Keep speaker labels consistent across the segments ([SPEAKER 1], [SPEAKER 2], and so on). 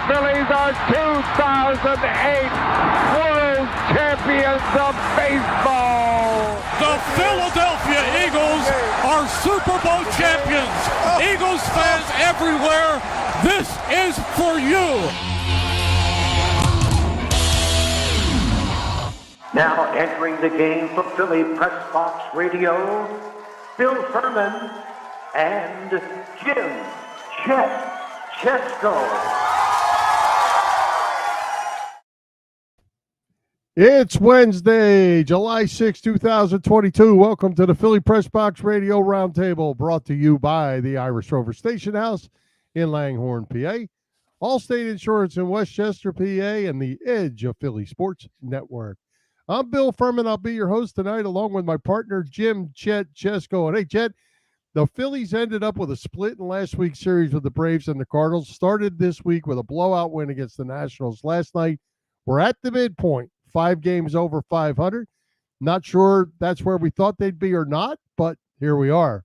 [SPEAKER 1] Phillies are 2008 World Champions of Baseball.
[SPEAKER 2] The Philadelphia Eagles are Super Bowl champions. Eagles fans everywhere, this is for you.
[SPEAKER 3] Now entering the game for Philly Pressbox Radio, Bill Furman and Jim Chet Chesko.
[SPEAKER 4] It's Wednesday, July 6, 2022. Welcome to the Philly Pressbox Radio Roundtable, brought to you by the Irish Rover Station House in Langhorne, PA, Allstate Insurance in Westchester, PA, and the Edge of Philly Sports Network. I'm Bill Furman. I'll be your host tonight, along with my partner, Jim Chet Chesko. And hey, Chet, the Phillies ended up with a split in last week's series with the Braves and the Cardinals. Started this week with a blowout win against the Nationals last night. We're at the midpoint, 5 games over 500. Not sure that's where we thought they'd be or not, but here we are.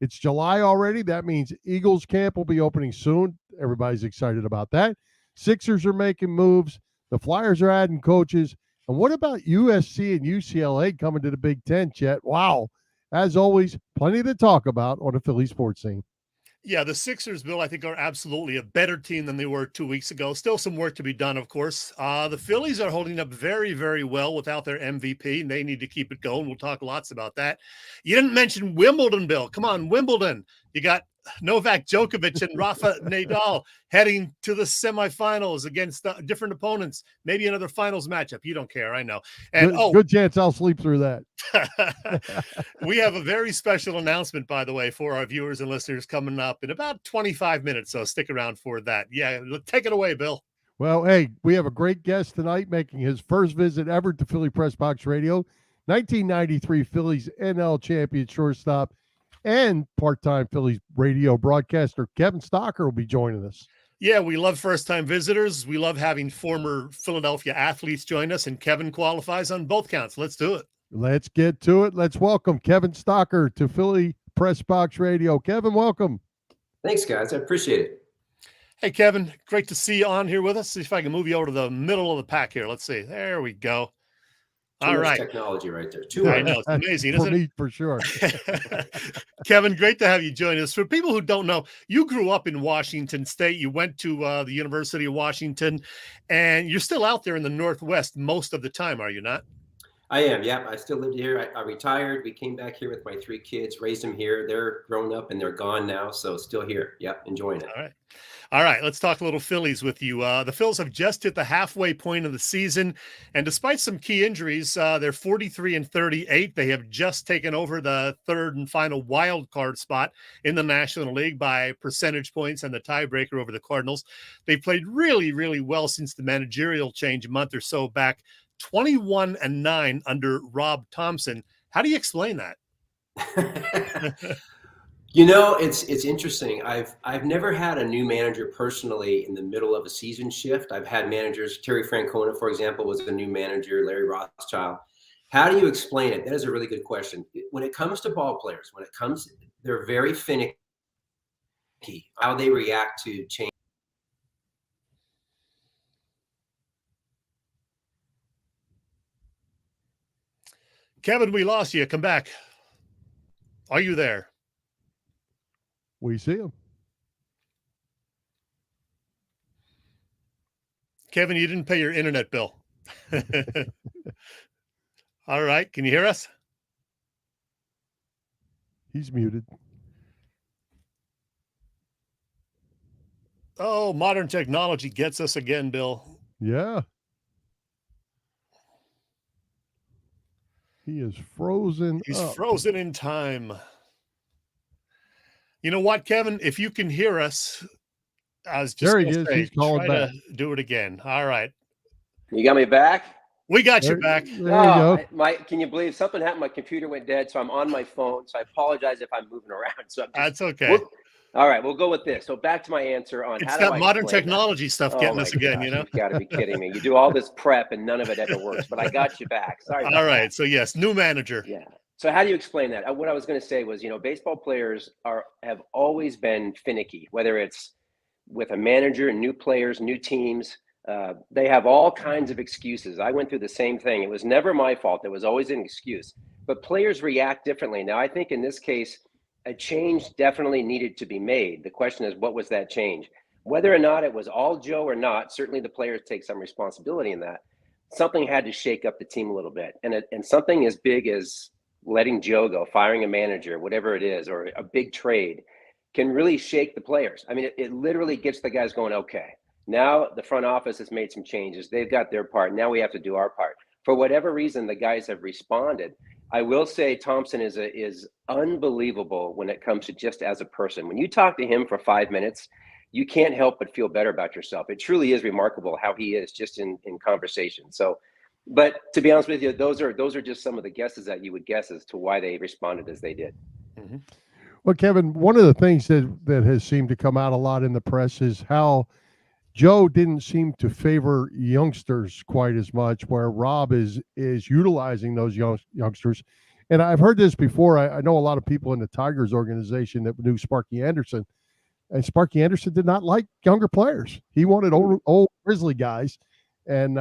[SPEAKER 4] It's July already. That means Eagles camp will be opening soon. Everybody's excited about that. Sixers are making moves. The Flyers are adding coaches. And what about USC and UCLA coming to the Big Ten, Chet? Wow. As always, plenty to talk about on the Philly sports scene.
[SPEAKER 2] Yeah, the Sixers, Bill, I think are absolutely a better team than they were 2 weeks ago. Still some work to be done, of course. The Phillies are holding up very, very well without their MVP, and they need to keep it going. We'll talk lots about that. You didn't mention Wimbledon, Bill. Come on, Wimbledon. You got Novak Djokovic and Rafa Nadal heading to the semifinals against different opponents. Maybe another finals matchup. You don't care, I know. And
[SPEAKER 4] good chance I'll sleep through that.
[SPEAKER 2] We have a very special announcement, by the way, for our viewers and listeners coming up in about 25 minutes. So stick around for that. Yeah, take it away, Bill.
[SPEAKER 4] Well, hey, we have a great guest tonight making his first visit ever to Philly Pressbox Radio. 1993 Phillies NL champion shortstop and part-time Phillies radio broadcaster Kevin Stocker will be joining us.
[SPEAKER 2] Yeah, we love first-time visitors. We love having former Philadelphia athletes join us, and Kevin qualifies on both counts. Let's do it.
[SPEAKER 4] Let's get to it. Let's welcome Kevin Stocker to Philly Pressbox Radio. Kevin, welcome.
[SPEAKER 5] Thanks, guys. I appreciate it.
[SPEAKER 2] Hey, Kevin, great to see you on here with us. See if I can move you over to the middle of the pack here. Let's see. There we go.
[SPEAKER 5] All right. Technology right there.
[SPEAKER 2] I know. It's amazing, isn't it?
[SPEAKER 4] For sure.
[SPEAKER 2] Kevin, great to have you join us. For people who don't know, you grew up in Washington State. You went to the University of Washington, and you're still out there in the Northwest most of the time, are you not?
[SPEAKER 5] I am. Yeah, I still lived here. I retired. We came back here with my 3 kids, raised them here. They're grown up and they're gone now, so still here. Yep, enjoying it.
[SPEAKER 2] All right, let's talk a little Phillies with you. The Phils have just hit the halfway point of the season, and despite some key injuries, they're 43-38. They have just taken over the third and final wild card spot in the National League by percentage points and the tiebreaker over the Cardinals. They played really, really well since the managerial change a month or so back. 21-9 under Rob Thompson. How do you explain that?
[SPEAKER 5] You know, it's interesting. I've never had a new manager personally in the middle of a season shift. I've had managers. Terry Francona, for example, was a new manager. Larry Rothschild. How do you explain it? That is a really good question. When it comes to ball players, they're very finicky. How they react to change.
[SPEAKER 2] Kevin, we lost you. Come back. Are you there?
[SPEAKER 4] We see him.
[SPEAKER 2] Kevin, you didn't pay your internet bill. All right. Can you hear us?
[SPEAKER 4] He's muted.
[SPEAKER 2] Oh, modern technology gets us again, Bill.
[SPEAKER 4] Yeah. He is frozen.
[SPEAKER 2] He's frozen in time. You know what, Kevin? If you can hear us, I was just
[SPEAKER 4] there he is. He's calling back.
[SPEAKER 2] To do it again. All right.
[SPEAKER 6] You got me back?
[SPEAKER 2] We got you back.
[SPEAKER 4] There you go.
[SPEAKER 6] Can you believe something happened? My computer went dead, so I'm on my phone. So I apologize if I'm moving around. So
[SPEAKER 2] that's okay.
[SPEAKER 6] All right, we'll go with this. So back to my answer on
[SPEAKER 2] it's that modern technology stuff getting us again, you know?
[SPEAKER 6] You've got to be kidding me. You do all this prep and none of it ever works, but I got you back. Sorry.
[SPEAKER 2] All right. So yes, new manager.
[SPEAKER 6] Yeah. So how do you explain that? What I was going to say was, baseball players have always been finicky, whether it's with a manager and new players, new teams, they have all kinds of excuses. I went through the same thing. It was never my fault. There was always an excuse. But players react differently. Now, I think in this case, a change definitely needed to be made. The question is, what was that change? Whether or not it was all Joe or not, certainly the players take some responsibility in that. Something had to shake up the team a little bit. And something as big as letting Joe go, firing a manager, whatever it is, or a big trade can really shake the players. I mean, it literally gets the guys going, okay, now the front office has made some changes. They've got their part. Now we have to do our part. For whatever reason, the guys have responded. I will say Thompson is unbelievable when it comes to just as a person. When you talk to him for 5 minutes, you can't help but feel better about yourself. It truly is remarkable how he is just in conversation. So, but to be honest with you, those are just some of the guesses that you would guess as to why they responded as they did.
[SPEAKER 2] Mm-hmm.
[SPEAKER 4] Well, Kevin, one of the things that has seemed to come out a lot in the press is how Joe didn't seem to favor youngsters quite as much, where Rob is utilizing those youngsters. And I've heard this before. I know a lot of people in the Tigers organization that knew Sparky Anderson, and Sparky Anderson did not like younger players. He wanted old Grizzly guys. And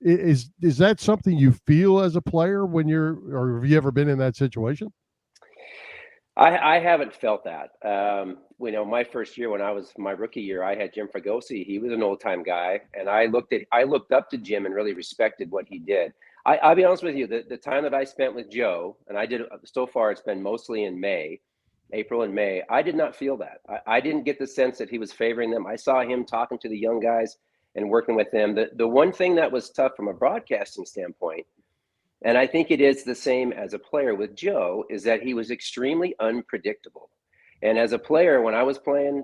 [SPEAKER 4] is that something you feel as a player when or have you ever been in that situation?
[SPEAKER 6] I haven't felt that. My first year when I was my rookie year, I had Jim Fregosi. He was an old time guy, and I looked up to Jim and really respected what he did. I'll be honest with you, the time that I spent with Joe, and I did so far, it's been mostly in April and May. I did not feel that. I didn't get the sense that he was favoring them. I saw him talking to the young guys and working with them. The one thing that was tough from a broadcasting standpoint, and I think it is the same as a player with Joe, is that he was extremely unpredictable. And as a player, when I was playing,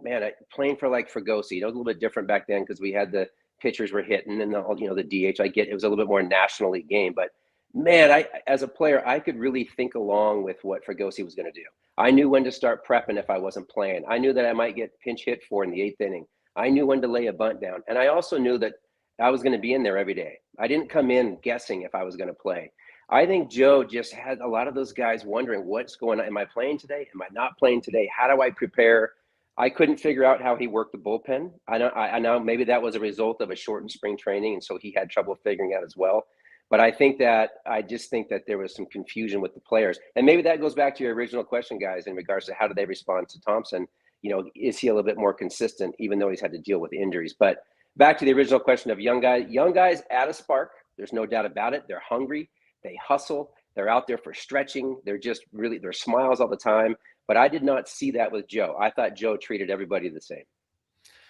[SPEAKER 6] playing for like Fregosi, it was a little bit different back then because we had the pitchers were hitting and the DH. I get it was a little bit more National League game, but man, as a player, I could really think along with what Fregosi was going to do. I knew when to start prepping if I wasn't playing. I knew that I might get pinch hit for in the 8th inning. I knew when to lay a bunt down, and I also knew that I was going to be in there every day. I didn't come in guessing if I was going to play. I think Joe just had a lot of those guys wondering what's going on. Am I playing today? Am I not playing today? How do I prepare? I couldn't figure out how he worked the bullpen. I know maybe that was a result of a shortened spring training, and so he had trouble figuring out as well. But I just think that there was some confusion with the players. And maybe that goes back to your original question, guys, in regards to how do they respond to Thompson? Is he a little bit more consistent, even though he's had to deal with injuries? But back to the original question of young guys add a spark. There's no doubt about it. They're hungry. They hustle. They're out there for stretching. They're just really, their smiles all the time. But I did not see that with Joe. I thought Joe treated everybody the same.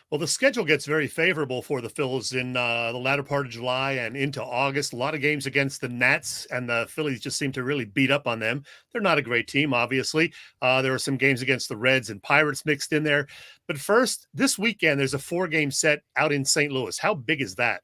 [SPEAKER 2] Well, the schedule gets very favorable for the Phils in the latter part of July and into August. A lot of games against the Nats, and the Phillies just seem to really beat up on them. They're not a great team, obviously. There are some games against the Reds and Pirates mixed in there. But first, this weekend, there's a 4-game set out in St. Louis. How big is that?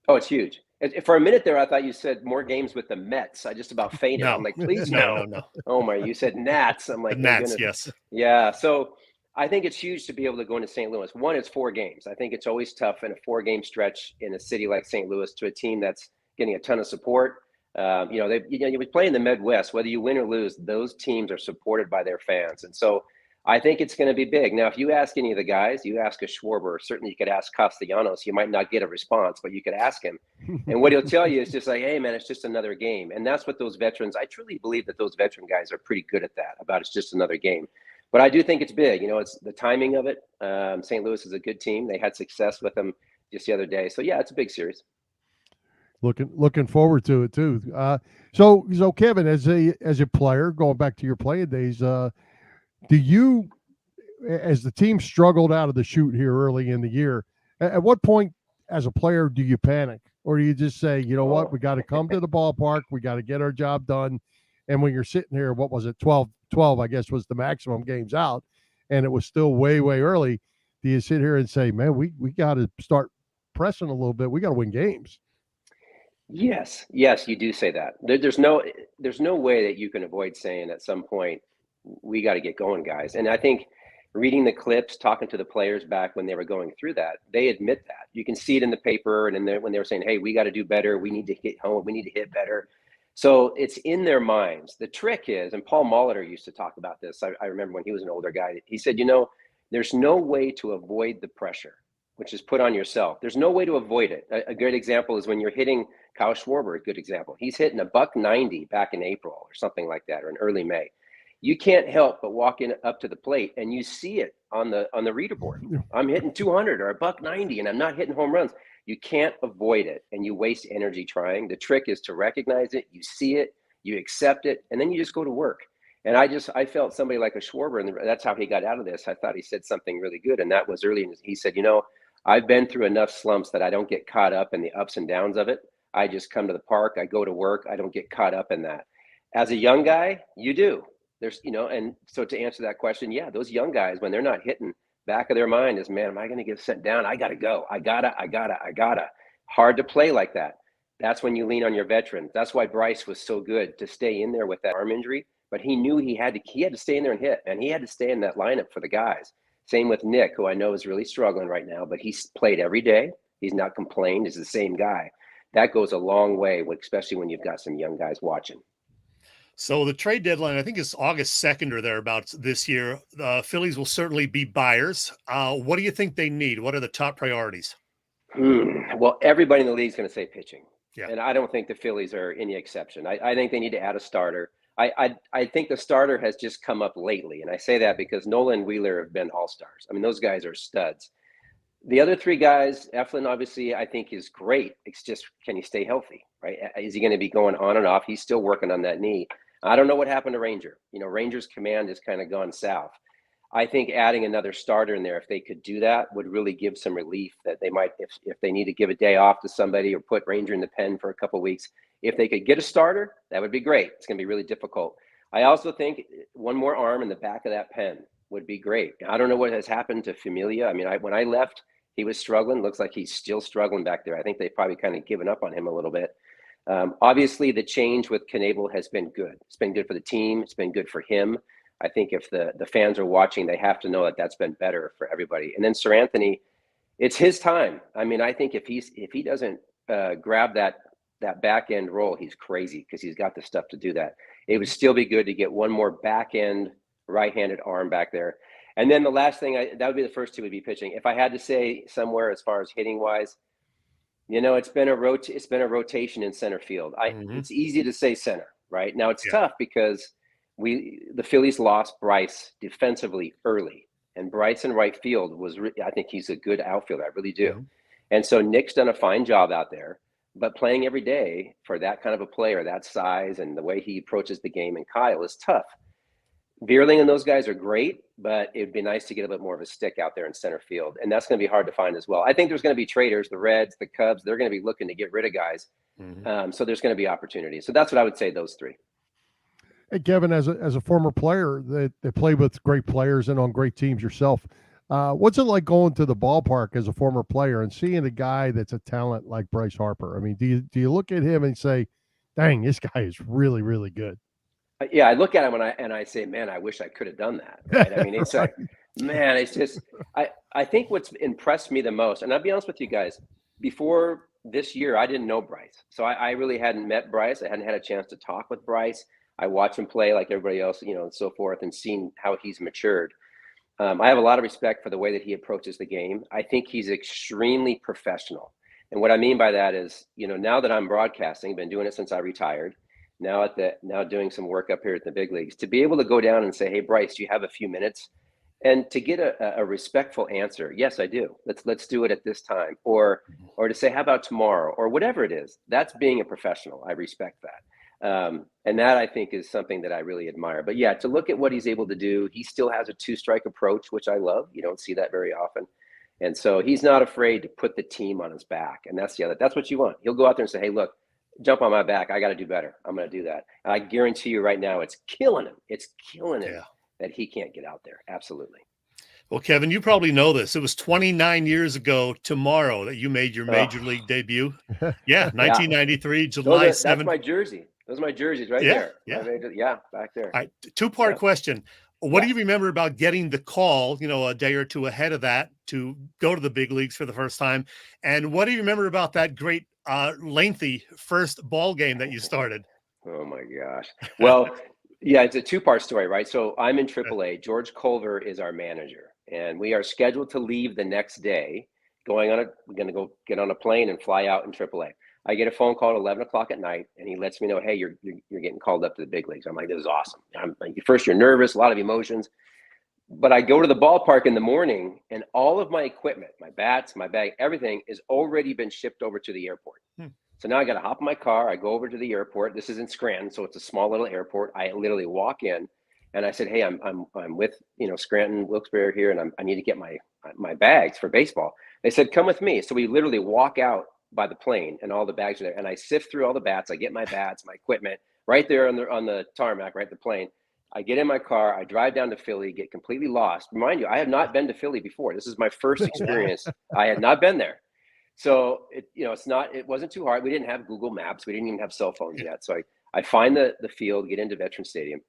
[SPEAKER 6] Oh, it's huge. For a minute there, I thought you said more games with the Mets. I just about fainted.
[SPEAKER 2] No.
[SPEAKER 6] I'm like, please no. Oh my, you said Nats. I'm like,
[SPEAKER 2] the Nats, yes.
[SPEAKER 6] Yeah. So I think it's huge to be able to go into St. Louis. One, it's 4 games. I think it's always tough in a 4-game stretch in a city like St. Louis to a team that's getting a ton of support. You play in the Midwest, whether you win or lose, those teams are supported by their fans. And so I think it's going to be big. Now, if you ask any of the guys, you ask a Schwarber, certainly you could ask Castellanos, you might not get a response, but you could ask him. And what he'll tell you is just like, hey, man, it's just another game. And that's what those veterans, I truly believe that those veteran guys are pretty good at that, about it's just another game. But I do think it's big. It's the timing of it. St. Louis is a good team. They had success with them just the other day. So, yeah, it's a big series.
[SPEAKER 4] Looking forward to it, too. So Kevin, as a player, going back to your playing days, do you, as the team struggled out of the chute here early in the year, at what point as a player do you panic? Or do you just say, you know what, we got to come to the ballpark, we got to get our job done? And when you're sitting here, what was it, 12, I guess, was the maximum games out, and it was still way, way early, do you sit here and say, man, we got to start pressing a little bit, we got to win games?
[SPEAKER 6] Yes, you do say that. There's no way that you can avoid saying at some point, we got to get going, guys. And I think reading the clips, talking to the players back when they were going through that, they admit that. You can see it in the paper and when they were saying, hey, we got to do better. We need to hit home. We need to hit better. So it's in their minds. The trick is, and Paul Molitor used to talk about this. I remember when he was an older guy, he said, There's no way to avoid the pressure, which is put on yourself. There's no way to avoid it. A good example is when you're hitting Kyle Schwarber, a good example. He's hitting a $190 back in April or something like that, or in early May. You can't help but walk in up to the plate and you see it on the reader board. I'm hitting 200 or a $190 and I'm not hitting home runs. You can't avoid it and you waste energy trying. The trick is to recognize it, you see it, you accept it, and then you just go to work. And I felt somebody like a Schwarber, and that's how he got out of this. I thought he said something really good, and that was early. He said, I've been through enough slumps that I don't get caught up in the ups and downs of it. I just come to the park, I go to work, I don't get caught up in that. As a young guy, you do. There's, and so to answer that question, yeah, those young guys, when they're not hitting, back of their mind is, man, am I going to get sent down? I got to go. I gotta. Hard to play like that. That's when you lean on your veterans. That's why Bryce was so good to stay in there with that arm injury, but he knew he had to stay in there and hit, and he had to stay in that lineup for the guys. Same with Nick, who I know is really struggling right now, but he's played every day. He's not complained. He's the same guy. That goes a long way, especially when you've got some young guys watching.
[SPEAKER 2] So the trade deadline, I think, is August 2nd or thereabouts this year. The Phillies will certainly be buyers. What do you think they need? What are the top priorities?
[SPEAKER 6] Well, everybody in the league is going to say pitching.
[SPEAKER 2] Yeah.
[SPEAKER 6] And I don't think the Phillies are any exception. I think they need to add a starter. I think the starter has just come up lately. And I say that because Nola and Wheeler have been all-stars. I mean, those guys are studs. The other three guys, Eflin, obviously, I think is great. It's just, can he stay healthy, right? Is he going to be going on and off? He's still working on that knee. I don't know what happened to Ranger. Ranger's command has kind of gone south. I think adding another starter in there, if they could do that, would really give some relief that they might, if they need to give a day off to somebody or put Ranger in the pen for a couple of weeks, if they could get a starter, that would be great. It's going to be really difficult. I also think one more arm in the back of that pen would be great. I don't know what has happened to Familia. I mean, when I left, he was struggling. Looks like he's still struggling back there. I think they've probably kind of given up on him a little bit. Obviously, the change with Knebel has been good. It's been good for the team. It's been good for him. I think if the fans are watching, they have to know that that's been better for everybody. And then Sir Anthony, it's his time. I mean, I think if he doesn't grab that back end role, he's crazy because he's got the stuff to do that. It would still be good to get one more back end right-handed arm back there. And then the last thing, that would be the first two would be pitching. If I had to say somewhere as far as hitting wise, it's been a rotation in center field. It's easy to say center, right? Now it's tough because the Phillies lost Bryce defensively early, and Bryce in right field I think he's a good outfielder. I really do. And so Nick's done a fine job out there, but playing every day for that kind of a player, that size and the way he approaches the game, and Kyle is tough. Vierling and those guys are great, but it'd be nice to get a bit more of a stick out there in center field. And that's going to be hard to find as well. I think there's going to be traders, the Reds, the Cubs, they're going to be looking to get rid of guys. So there's going to be opportunities. So that's what I would say, those three.
[SPEAKER 4] Hey, Kevin, as a former player that played with great players and on great teams yourself, what's it like going to the ballpark as a former player and seeing a guy that's a talent like Bryce Harper? I mean, do you look at him and say, dang, this guy is really, really good?
[SPEAKER 6] Yeah, I look at him and I say, man, I wish I could have done that. Right? I mean, it's like, man, it's just, I think what's impressed me the most, and I'll be honest with you guys, before this year, I didn't know Bryce. So I really hadn't met Bryce. I hadn't had a chance to talk with Bryce. I watch him play like everybody else, and so forth, and seen how he's matured. I have a lot of respect for the way that he approaches the game. I think he's extremely professional. And what I mean by that is, now that I'm broadcasting, been doing it since I retired, now doing some work up here at the big leagues, to be able to go down and say, hey, Bryce, do you have a few minutes? And to get a respectful answer, yes, I do. Let's do it at this time. Or to say, how about tomorrow? Or whatever it is. That's being a professional. I respect that. And that, I think, is something that I really admire. But yeah, to look at what he's able to do, he still has a two-strike approach, which I love. You don't see that very often. And so he's not afraid to put the team on his back. And that's what you want. He'll go out there and say, hey, look, jump on my back. I got to do better. I'm going to do that. And I guarantee you right now, it's killing him. It's killing him that he can't get out there. Absolutely.
[SPEAKER 2] Well, Kevin, you probably know this. It was 29 years ago tomorrow that you made your major league debut. Yeah, 1993, July 7th.
[SPEAKER 6] That's my jersey. Those are my jerseys right there.
[SPEAKER 2] Yeah,
[SPEAKER 6] back there.
[SPEAKER 2] All right, two-part question. What do you remember about getting the call, a day or two ahead of that to go to the big leagues for the first time? And what do you remember about that great lengthy first ball game that you started?
[SPEAKER 6] Oh my gosh. Well, yeah, it's a two-part story, right? So I'm in AAA. George Culver is our manager. and we are scheduled to leave the next day. We're going to go get on a plane and fly out in AAA. I get a phone call at 11 o'clock at night, and he lets me know, hey, you're getting called up to the big leagues. I'm like, this is awesome. First, you're nervous, a lot of emotions. But I go to the ballpark in the morning, and all of my equipment, my bats, my bag, everything has already been shipped over to the airport. So now I got to hop in my car. I go over to the airport. This is in Scranton, so it's a small little airport. I literally walk in, and I said, hey, I'm with Scranton, Wilkes-Barre here, and I need to get my bags for baseball. They said, come with me. So we literally walk out by the plane, and all the bags are there. And I sift through all the bats. I get my bats, my equipment right there on the tarmac, right, the plane. I get in my car. I drive down to Philly, get completely lost. Mind you, I have not been to Philly before. This is my first experience. I had not been there. So it wasn't too hard. We didn't have Google Maps. We didn't even have cell phones yet. So I find the field, get into Veterans Stadium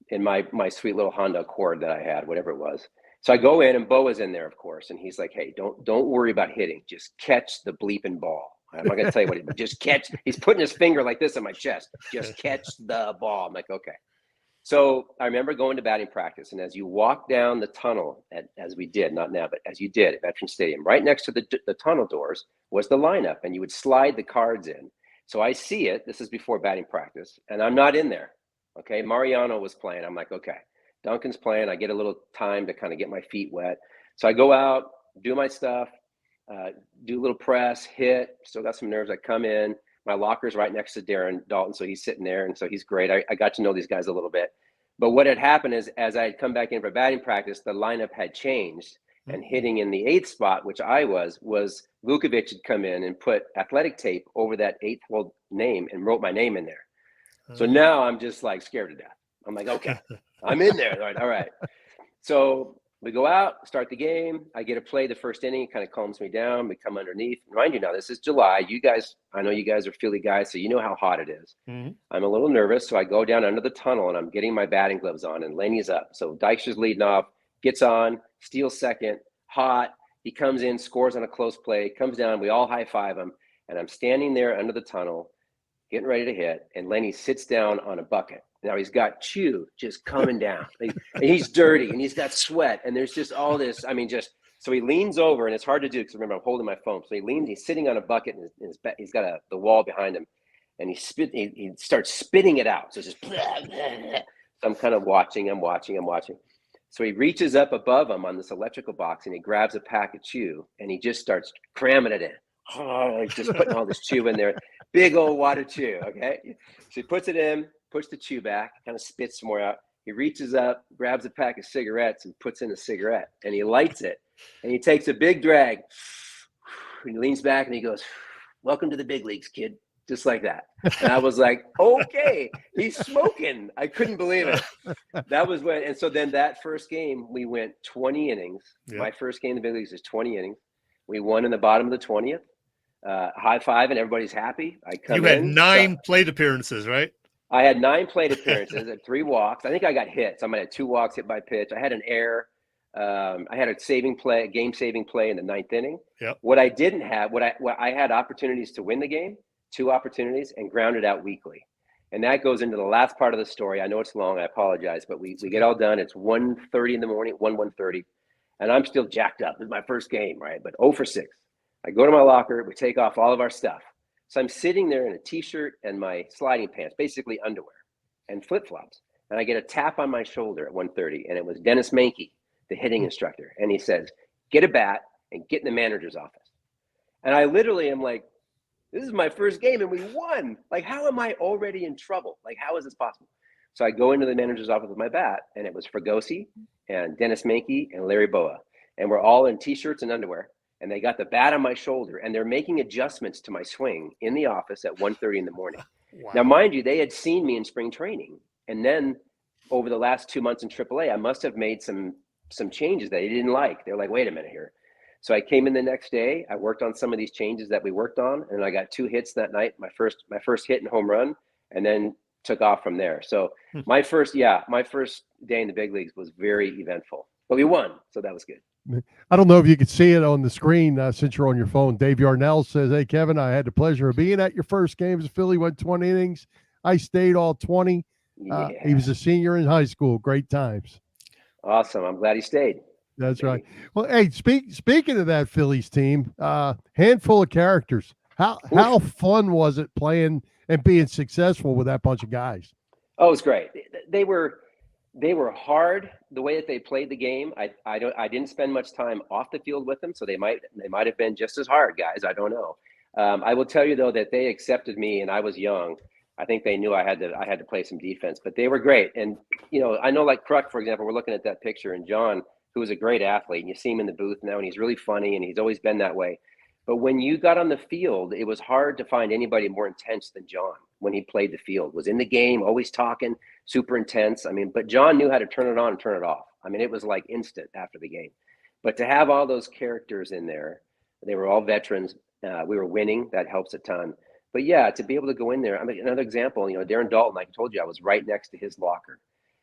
[SPEAKER 6] in my sweet little Honda Accord that I had, whatever it was. So I go in, and Bo is in there, of course, and he's like, hey, don't worry about hitting. Just catch the bleeping ball. I'm not going to tell you what it just catch. He's putting his finger like this on my chest. Just catch the ball. I'm like, okay. So I remember going to batting practice, and as you walk down the tunnel, as we did, not now, but as you did at Veterans Stadium, right next to the tunnel doors was the lineup, and you would slide the cards in. So I see it. This is before batting practice, and I'm not in there. Okay, Mariano was playing. I'm like, okay. Duncan's playing. I get a little time to kind of get my feet wet. So I go out, do my stuff, do a little press, hit, still got some nerves. I come in. My locker's right next to Darren Dalton, so he's sitting there, and so he's great. I got to know these guys a little bit. But what had happened is, as I had come back in for batting practice, the lineup had changed, and hitting in the 8th spot, which I was Vukovic had come in and put athletic tape over that 8th name and wrote my name in there. So now I'm just like scared to death. I'm like, okay, I'm in there. All right. So we go out, start the game. I get to play the first inning. It kind of calms me down. We come underneath. Mind you, now this is July. I know you guys are Philly guys, so you know how hot it is. I'm a little nervous, so I go down under the tunnel, and I'm getting my batting gloves on, and Lenny's up. So Dykstra's leading off, gets on, steals second, hot. He comes in, scores on a close play, comes down. We all high-five him, and I'm standing there under the tunnel, getting ready to hit, and Lenny sits down on a bucket. Now he's got chew just coming down. And he's dirty, and he's got sweat, and there's just all this. So he leans over, and it's hard to do because remember I'm holding my phone. So he's sitting on a bucket, and he's got the wall behind him, and he starts spitting it out. So it's just blah, blah, blah. So I'm kind of watching. So he reaches up above him on this electrical box, and he grabs a pack of chew, and he just starts cramming it in. Oh, he's just putting all this chew in there. Big old wad of chew, okay? So he puts it in, puts the chew back, kind of spits some more out. He reaches up, grabs a pack of cigarettes, and puts in a cigarette, and he lights it, and he takes a big drag. He leans back, and he goes, welcome to the big leagues, kid, just like that. And I was like, okay, he's smoking. I couldn't believe it. That was when, and so then that first game, we went 20 innings. Yeah. My first game in the big leagues is 20 innings. We won in the bottom of the 20th. High five, and everybody's happy. You
[SPEAKER 2] had 9 plate appearances, right?
[SPEAKER 6] I had 9 plate appearances and 3 walks. I think I got hit. So I might have 2 walks, hit by pitch. I had an error. I had a game-saving play in the 9th inning.
[SPEAKER 2] Yep.
[SPEAKER 6] What I didn't have, I had opportunities to win the game, 2 opportunities, and grounded out weakly. And that goes into the last part of the story. I know it's long. I apologize, but we get all done. It's 1:30 in the morning, 1:30, and I'm still jacked up. It's my first game, right? But 0 for 6. I go to my locker. We take off all of our stuff. So I'm sitting there in a T-shirt and my sliding pants, basically underwear and flip-flops. And I get a tap on my shoulder at 1:30, and it was Dennis Mankey, the hitting instructor. And he says, get a bat and get in the manager's office. And I literally am like, this is my first game and we won. Like, how am I already in trouble? Like, how is this possible? So I go into the manager's office with my bat, and it was Fregosi and Dennis Mankey and Larry Boa. And we're all in T-shirts and underwear. And they got the bat on my shoulder, and they're making adjustments to my swing in the office at 1:30 in the morning. Wow. Now, mind you, they had seen me in spring training. And then over the last 2 months in AAA, I must have made some changes that they didn't like. They're like, wait a minute here. So I came in the next day. I worked on some of these changes that we worked on, and I got 2 hits that night, my first hit and home run, and then took off from there. So my first day in the big leagues was very eventful. But we won, so that was good.
[SPEAKER 4] I don't know if you could see it on the screen since you're on your phone. Dave Yarnell says, hey, Kevin, I had the pleasure of being at your first game as Philly, went 20 innings. I stayed all 20. He was a senior in high school. Great times.
[SPEAKER 6] Awesome. I'm glad he stayed.
[SPEAKER 4] That's right. Well, hey, speaking of that Phillies team, handful of characters. How fun was it playing and being successful with that bunch of guys?
[SPEAKER 6] Oh, it was great. They were hard the way that they played the game. I didn't spend much time off the field with them, so they might have been just as hard, guys. I don't know. I will tell you though that they accepted me, and I was young. I think they knew I had to play some defense, but they were great. And I know, like Kruk, for example, we're looking at that picture, and John, who was a great athlete, and you see him in the booth now, and he's really funny, and he's always been that way. But when you got on the field, it was hard to find anybody more intense than John when he played the field. Was in the game, always talking, super intense. I mean, but John knew how to turn it on and turn it off. I mean, it was like instant after the game. But to have all those characters in there, they were all veterans. We were winning. That helps a ton. But yeah, to be able to go in there, I mean, another example, Darren Dalton, like I told you, I was right next to his locker.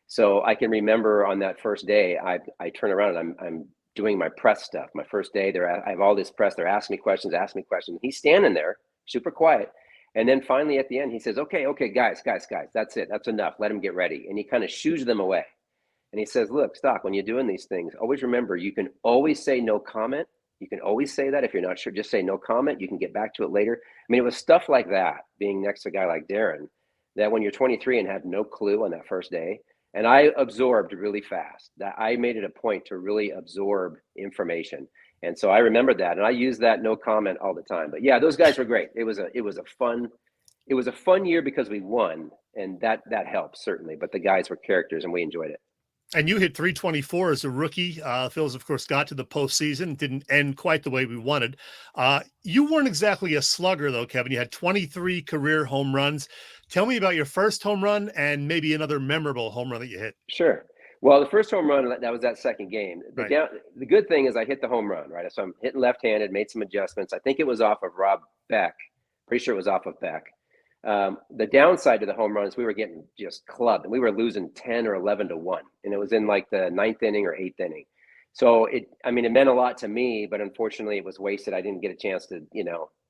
[SPEAKER 6] So I can remember on that first day, I turn around and I'm doing my press stuff. My first day I have all this press. They're asking me questions. He's standing there, super quiet. And then finally at the end, he says, okay, guys, that's it. That's enough. Let him get ready. And he kind of shoos them away. And he says, look, Stock, when you're doing these things, always remember, you can always say no comment. You can always say that. If you're not sure, just say no comment. You can get back to it later. I mean, it was stuff like that, being next to a guy like Darren, that when you're 23 and have no clue on that first day, and I absorbed really fast, that I made it a point to really absorb information. And so I remembered that, and I use that no comment all the time. But yeah, those guys were great. It was a fun year because we won, and that helps certainly. But the guys were characters, and we enjoyed it.
[SPEAKER 2] And you hit 324 as a rookie. Phillies, of course, got to the postseason. Didn't end quite the way we wanted. You weren't exactly a slugger, though, Kevin. You had 23 career home runs. Tell me about your first home run and maybe another memorable home run that you hit.
[SPEAKER 6] Sure. Well, the first home run, that was that second game.
[SPEAKER 2] Right.
[SPEAKER 6] The good thing is I hit the home run, right? So I'm hitting left-handed, made some adjustments. I think it was off of Rob Beck. Pretty sure it was off of Beck. The downside to the home runs, we were getting just clubbed, and we were losing 10 or 11-1, and it was in like the 9th inning or 8th inning. So it meant a lot to me, but unfortunately it was wasted. I didn't get a chance to,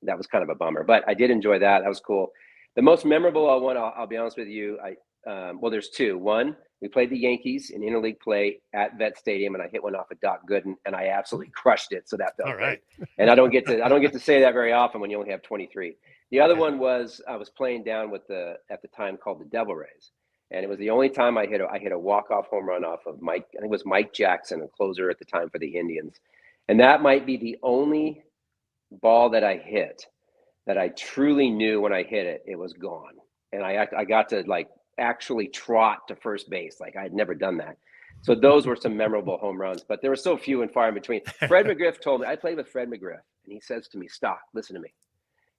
[SPEAKER 6] that was kind of a bummer, but I did enjoy that. That was cool. The most memorable one, I'll be honest with you. Well, there's two. One, we played the Yankees in interleague play at Vet Stadium, and I hit one off of Doc Gooden, and I absolutely crushed it. So that felt great. And I don't get to say that very often when you only have 23. The other one was I was playing down with at the time called the Devil Rays, and it was the only time I hit a walk-off home run off of Mike. I think it was Mike Jackson, a closer at the time for the Indians, and that might be the only ball that I hit that I truly knew when I hit it, it was gone, and I got to like actually trot to first base. Like I had never done that. So those were some memorable home runs, but there were so few and far in between. Fred McGriff told me, I played with Fred McGriff, and he says to me, Stock, listen to me.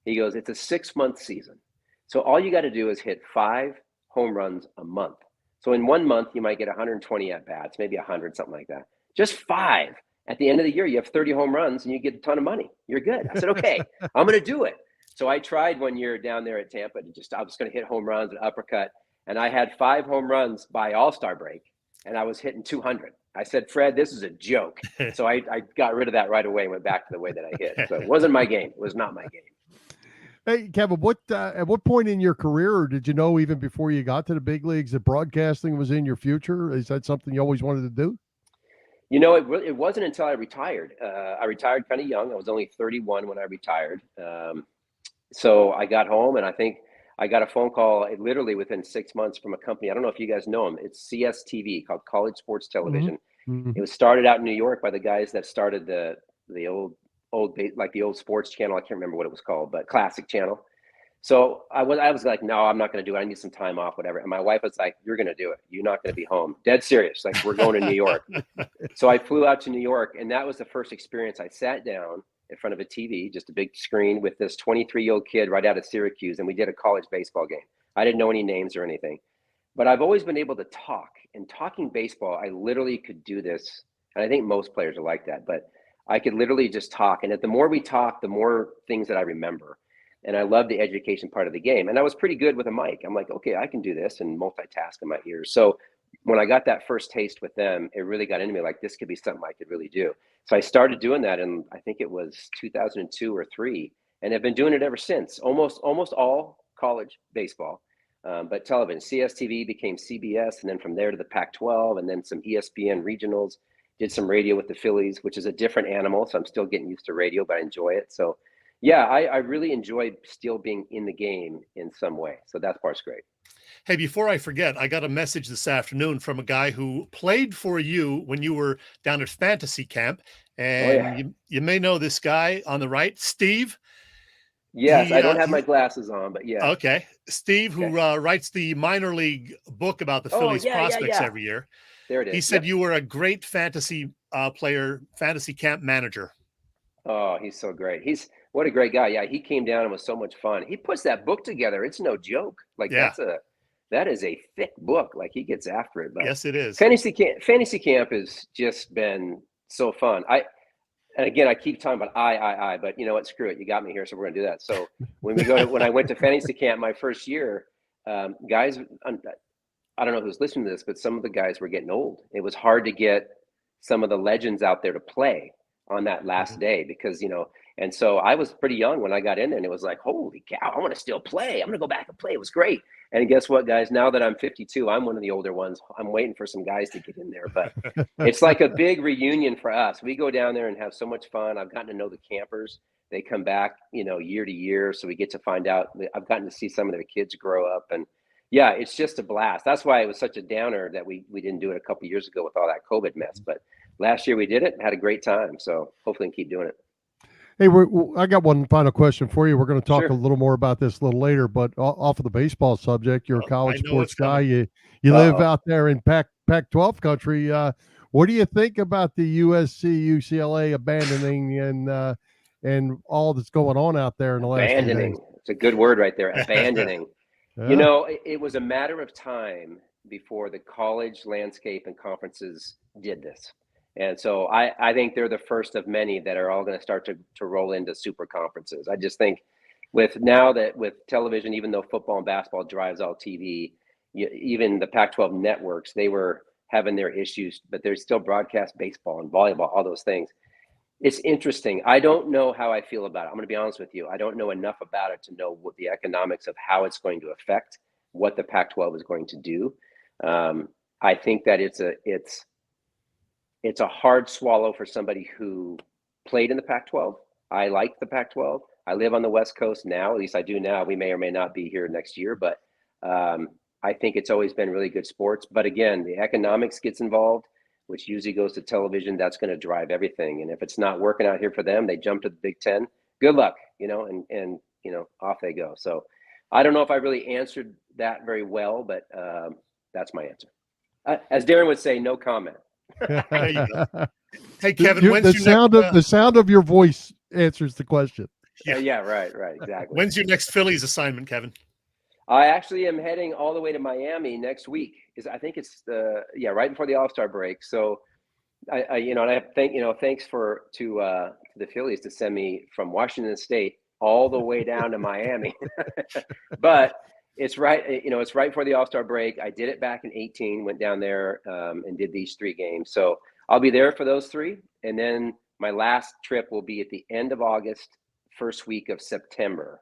[SPEAKER 6] He goes, it's a 6-month season. So all you got to do is hit 5 home runs a month. So in 1 month, you might get 120 at-bats, maybe 100, something like that. Just 5. At the end of the year, you have 30 home runs, and you get a ton of money. You're good. I said, okay, I'm going to do it. So I tried one year down there at Tampa. I was going to hit home runs and uppercut. And I had 5 home runs by All-Star break, and I was hitting 200. I said, Fred, this is a joke. So I got rid of that right away and went back to the way that I hit. So it wasn't my game. It was not my game.
[SPEAKER 4] Hey, Kevin, at what point in your career, or did you know even before you got to the big leagues that broadcasting was in your future? Is that something you always wanted to do?
[SPEAKER 6] It wasn't until I retired. I retired kind of young. I was only 31 when I retired. So I got home, and I think I got a phone call literally within 6 months from a company. I don't know if you guys know them. It's CSTV, called College Sports Television. Mm-hmm. It was started out in New York by the guys that started the old like the old sports channel. I can't remember what it was called, but classic channel. So I was like, no, I'm not going to do it. I need some time off, whatever. And my wife was like, you're going to do it. You're not going to be home. Dead serious. Like, we're going to New York. So I flew out to New York, and that was the first experience. I sat down in front of a TV, just a big screen, with this 23-year-old kid right out of Syracuse, and we did a college baseball game. I didn't know any names or anything, but I've always been able to talk. And talking baseball, I literally could do this, and I think most players are like that, but I could literally just talk. And the more we talk, the more things that I remember. And I love the education part of the game. And I was pretty good with a mic. I'm like, okay, I can do this and multitask in my ears. So when I got that first taste with them, it really got into me, like, this could be something I could really do. So I started doing that, and I think it was 2002 or 3, and I've been doing it ever since. Almost all college baseball, but television. CSTV became CBS, and then from there to the Pac-12, and then some ESPN regionals. did some radio with the Phillies, which is a different animal. So I'm still getting used to radio, but I enjoy it. So yeah, I really enjoy still being in the game in some way. So that part's great.
[SPEAKER 2] Hey, before I forget, I got a message this afternoon from a guy who played for you when you were down at fantasy camp. And you may know this guy on the right, Steve.
[SPEAKER 6] Yes, I don't have my glasses on, but yeah.
[SPEAKER 2] Okay. Steve, who writes the minor league book about the Phillies prospects every year.
[SPEAKER 6] There it is.
[SPEAKER 2] He said you were a great fantasy player, fantasy camp manager.
[SPEAKER 6] Oh, he's so great. What a great guy. Yeah, he came down and was so much fun. He puts that book together. It's no joke. Like that is a thick book. Like he gets after it. But
[SPEAKER 2] yes, it is.
[SPEAKER 6] Fantasy camp has just been so fun. And again, I keep talking about I, but you know what? Screw it. You got me here, so we're gonna do that. So when I went to fantasy camp my first year, guys, I don't know who's listening to this, but some of the guys were getting old. It was hard to get some of the legends out there to play on that last day because, and so I was pretty young when I got in there, and it was like, holy cow, I want to still play. I'm going to go back and play. It was great. And guess what, guys? Now that I'm 52, I'm one of the older ones. I'm waiting for some guys to get in there, but it's like a big reunion for us. We go down there and have so much fun. I've gotten to know the campers. They come back, year to year. So we get to find out. I've gotten to see some of their kids grow up, and yeah, it's just a blast. That's why it was such a downer that we didn't do it a couple of years ago with all that COVID mess. But last year we did it, had a great time. So hopefully we can keep doing it.
[SPEAKER 4] Hey, I got one final question for you. We're going to talk a little more about this a little later, but off of the baseball subject, you're a college sports guy. You live out there in Pac-12 country. What do you think about the USC, UCLA abandoning and all that's going on out there in the last few days?
[SPEAKER 6] It's a good word right there. Abandoning. Yeah. It was a matter of time before the college landscape and conferences did this. And so I think they're the first of many that are all going to start to roll into super conferences. I just think with television, even though football and basketball drives all TV, even the Pac-12 networks, they were having their issues, but they still broadcast baseball and volleyball, all those things. It's interesting. I don't know how I feel about it. I'm going to be honest with you. I don't know enough about it to know what the economics of how it's going to affect what the Pac-12 is going to do. I think that it's a hard swallow for somebody who played in the Pac-12. I like the Pac-12. I live on the West Coast now. At least I do now. We may or may not be here next year, but I think it's always been really good sports. But again, the economics gets involved, which usually goes to television. That's going to drive everything. And if it's not working out here for them, they jump to the Big Ten. Good luck, and off they go. So I don't know if I really answered that very well, but that's my answer. As Darren would say, no comment.
[SPEAKER 2] There you go. Hey, Kevin,
[SPEAKER 4] the sound of your voice answers the question.
[SPEAKER 6] Yeah, right, exactly.
[SPEAKER 2] When's your next Phillies assignment, Kevin?
[SPEAKER 6] I actually am heading all the way to Miami next week. I think it's right before the All-Star break. So thanks to the Phillies to send me from Washington State all the way down to Miami. But it's right, it's right before the All-Star break. I did it back in 2018, went down there and did these 3 games. So I'll be there for those 3. And then my last trip will be at the end of August, first week of September.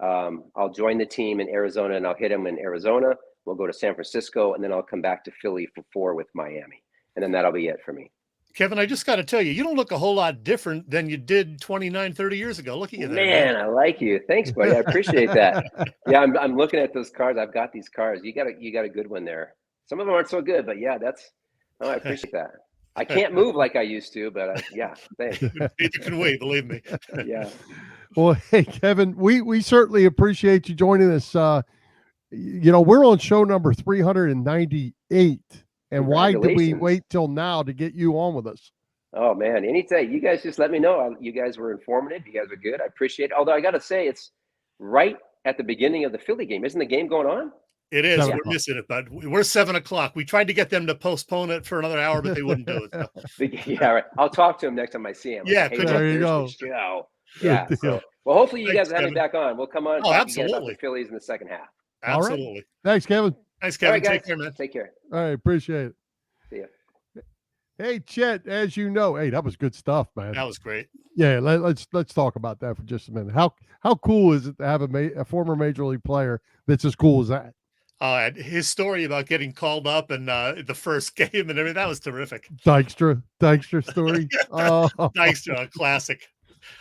[SPEAKER 6] I'll join the team in Arizona, and I'll hit them in Arizona. We'll go to San Francisco, and then I'll come back to Philly for 4 with Miami. And then that'll be it for me.
[SPEAKER 2] Kevin, I just got to tell you, you don't look a whole lot different than you did 29, 30 years ago. Look at you there.
[SPEAKER 6] Man, I like you. Thanks, buddy. I appreciate that. Yeah, I'm looking at those cars. I've got these cars. You got a good one there. Some of them aren't so good, but yeah, I appreciate that. I can't move like I used to, but thanks.
[SPEAKER 2] You can wait, believe me.
[SPEAKER 6] Yeah.
[SPEAKER 4] Well, hey, Kevin, we certainly appreciate you joining us. We're on show number 398. And why did we wait till now to get you on with us?
[SPEAKER 6] Oh, man, anytime. You guys just let me know. You guys were informative. You guys were good. I appreciate it. Although I got to say, it's right at the beginning of the Philly game. Isn't the game going on?
[SPEAKER 2] It is. We're missing it, but we're 7:00. We tried to get them to postpone it for another hour, but they wouldn't do it. So.
[SPEAKER 6] Yeah, right. I'll talk to him next time I see him.
[SPEAKER 2] Yeah,
[SPEAKER 4] there you go.
[SPEAKER 6] Yeah. So, well, hopefully you guys have me back on. We'll come on.
[SPEAKER 2] Oh, absolutely.
[SPEAKER 6] About the Phillies in the second half.
[SPEAKER 2] Absolutely.
[SPEAKER 4] All right. Thanks, Kevin.
[SPEAKER 2] Thanks, Kevin.
[SPEAKER 6] Right,
[SPEAKER 2] take care, man.
[SPEAKER 6] Take care.
[SPEAKER 4] All right, appreciate it.
[SPEAKER 6] See ya.
[SPEAKER 4] Hey, Chet, as you know, that was good stuff, man.
[SPEAKER 2] That was great.
[SPEAKER 4] Yeah, let's talk about that for just a minute. How cool is it to have a former major league player that's as cool as that?
[SPEAKER 2] And his story about getting called up and the first game and everything, that was terrific.
[SPEAKER 4] Dykstra story. Oh,
[SPEAKER 2] Dykstra, classic.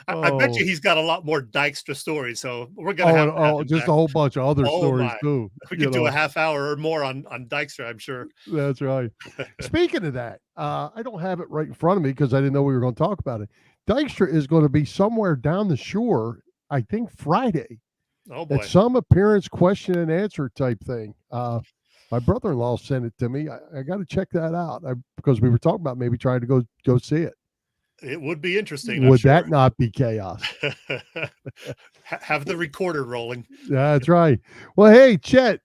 [SPEAKER 2] I bet you he's got a lot more Dykstra stories, so we're going to have him
[SPEAKER 4] just
[SPEAKER 2] back.
[SPEAKER 4] a whole bunch of other
[SPEAKER 2] Oh
[SPEAKER 4] stories
[SPEAKER 2] my.
[SPEAKER 4] too.
[SPEAKER 2] We could do a half hour or more on Dykstra, I'm sure.
[SPEAKER 4] That's right. Speaking of that, I don't have it right in front of me because I didn't know we were going to talk about it. Dykstra is going to be somewhere down the shore, I think Friday.
[SPEAKER 2] Oh boy.
[SPEAKER 4] At some appearance, question and answer type thing. My brother-in-law sent it to me. I got to check that out because we were talking about maybe trying to go see it.
[SPEAKER 2] It would be interesting.
[SPEAKER 4] Would that not be chaos?
[SPEAKER 2] Have the recorder rolling.
[SPEAKER 4] That's right. Well, hey, Chet,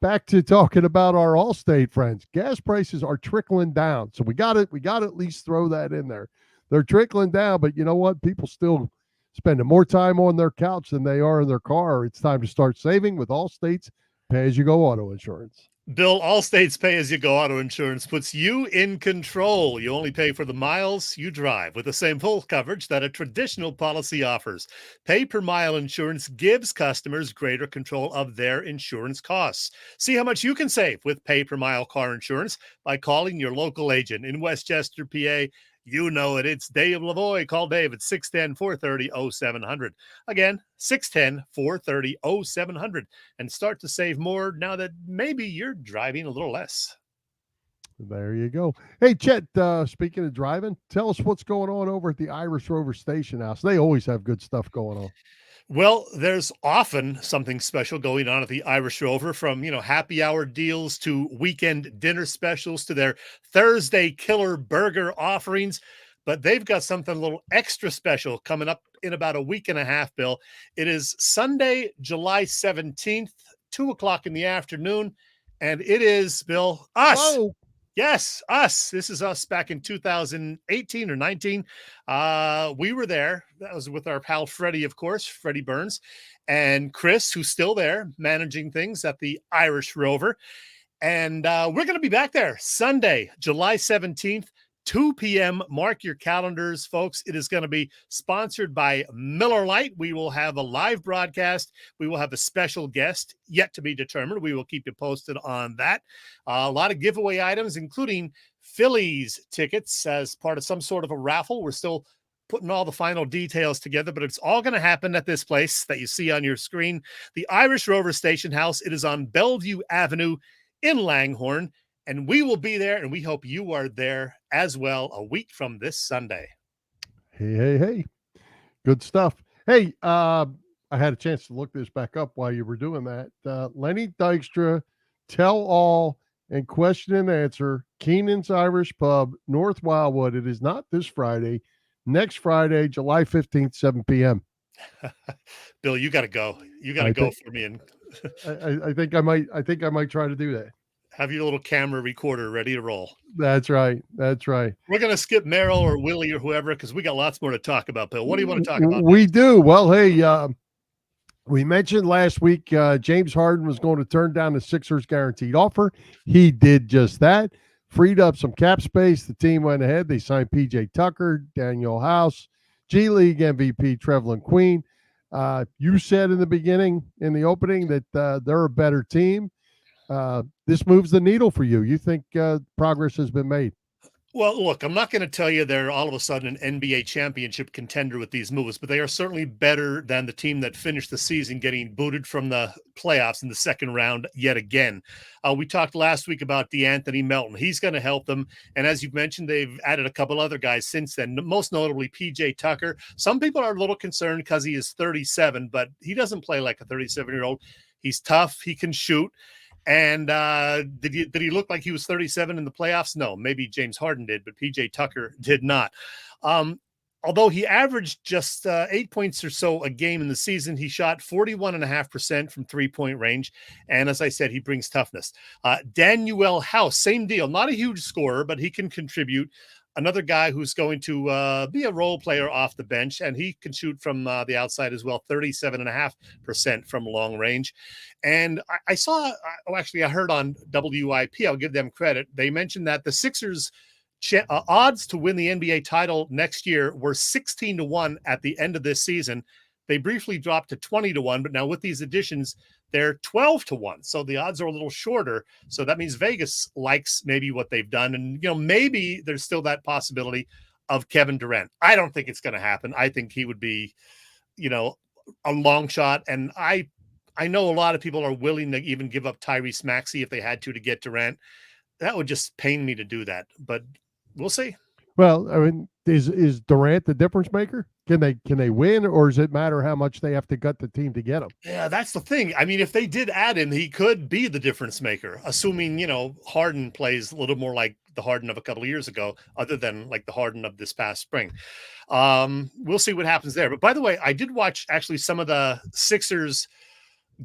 [SPEAKER 4] back to talking about our Allstate friends. Gas prices are trickling down. So we got to at least throw that in there. They're trickling down, but you know what? People still spending more time on their couch than they are in their car. It's time to start saving with Allstate's pay-as-you-go auto insurance.
[SPEAKER 2] Bill, Allstate's pay-as-you-go auto insurance puts you in control. You only pay for the miles you drive with the same full coverage that a traditional policy offers. Pay-per-mile insurance gives customers greater control of their insurance costs. See how much you can save with pay-per-mile car insurance by calling your local agent in Westchester, PA. You know it. It's Dave Lavoie. Call Dave at 610-430-0700. Again, 610-430-0700. And start to save more now that maybe you're driving a little less.
[SPEAKER 4] There you go. Hey, Chet, speaking of driving, tell us what's going on over at the Irish Rover Station House. They always have good stuff going on.
[SPEAKER 2] Well, there's often something special going on at the Irish Rover, from, happy hour deals to weekend dinner specials to their Thursday killer burger offerings. But they've got something a little extra special coming up in about a week and a half, Bill. It is Sunday, July 17th, 2:00 in the afternoon. And it is, Bill, us.
[SPEAKER 4] Oh.
[SPEAKER 2] Yes, us. This is us back in 2018 or 19. We were there. That was with our pal Freddie, of course, Freddie Burns, and Chris, who's still there managing things at the Irish Rover. And we're going to be back there Sunday, July 17th, 2 p.m. Mark your calendars, folks. It is going to be sponsored by Miller Lite. We will have a live broadcast. We will have a special guest yet to be determined. We will keep you posted on that. A lot of giveaway items, including Phillies tickets as part of some sort of a raffle. We're still putting all the final details together, but it's all going to happen at this place that you see on your screen, the Irish Rover Station House. It is on Bellevue Avenue in Langhorne. And we will be there, and we hope you are there as well a week from this Sunday.
[SPEAKER 4] Hey. Good stuff. Hey, I had a chance to look this back up while you were doing that. Lenny Dykstra, Tell All, and Question and Answer, Keenan's Irish Pub, North Wildwood. It is not this Friday. Next Friday, July 15th, 7 p.m.
[SPEAKER 2] Bill, you got to go. You got to go for me. And
[SPEAKER 4] I think I might try to do that.
[SPEAKER 2] Have your little camera recorder ready to roll.
[SPEAKER 4] That's right. We're
[SPEAKER 2] going to skip Merrill or Willie or whoever because we got lots more to talk about, Bill. What do you want to talk about?
[SPEAKER 4] We do. Well, hey, we mentioned last week James Harden was going to turn down the Sixers guaranteed offer. He did just that. Freed up some cap space. The team went ahead. They signed P.J. Tucker, Daniel House, G League MVP Trevlin Queen. You said in the beginning, in the opening, that they're a better team. This moves the needle for you. You think progress has been made?
[SPEAKER 2] Well, look, I'm not going to tell you they're all of a sudden an NBA championship contender with these moves, but they are certainly better than the team that finished the season getting booted from the playoffs in the second round yet again. We talked last week about DeAnthony Melton. He's going to help them. And as you've mentioned, they've added a couple other guys since then, most notably PJ Tucker. Some people are a little concerned because he is 37, but he doesn't play like a 37-year-old. He's tough. He can shoot. And did he look like he was 37 in the playoffs? No, maybe James Harden did, but PJ Tucker did not. Although he averaged just 8 points or so a game in the season, he shot 41.5% from three-point range. And as I said, he brings toughness. Daniel House, same deal. Not a huge scorer, but he can contribute. Another guy who's going to be a role player off the bench, and he can shoot from the outside as well, 37.5% from long range. And I saw, I heard on WIP, I'll give them credit. They mentioned that the Sixers' odds to win the NBA title next year were 16-1 at the end of this season. They briefly dropped to 20-1, but now with these additions, they're 12-1. So the odds are a little shorter. So that means Vegas likes maybe what they've done. And, maybe there's still that possibility of Kevin Durant. I don't think it's going to happen. I think he would be, a long shot. And I know a lot of people are willing to even give up Tyrese Maxey if they had to get Durant. That would just pain me to do that, but we'll see.
[SPEAKER 4] Well, I mean, is Durant the difference maker? Can they win, or does it matter how much they have to gut the team to get him?
[SPEAKER 2] Yeah, that's the thing. I mean, if they did add him, he could be the difference maker, assuming, Harden plays a little more like the Harden of a couple of years ago, other than like the Harden of this past spring. We'll see what happens there. But by the way, I did watch actually some of the Sixers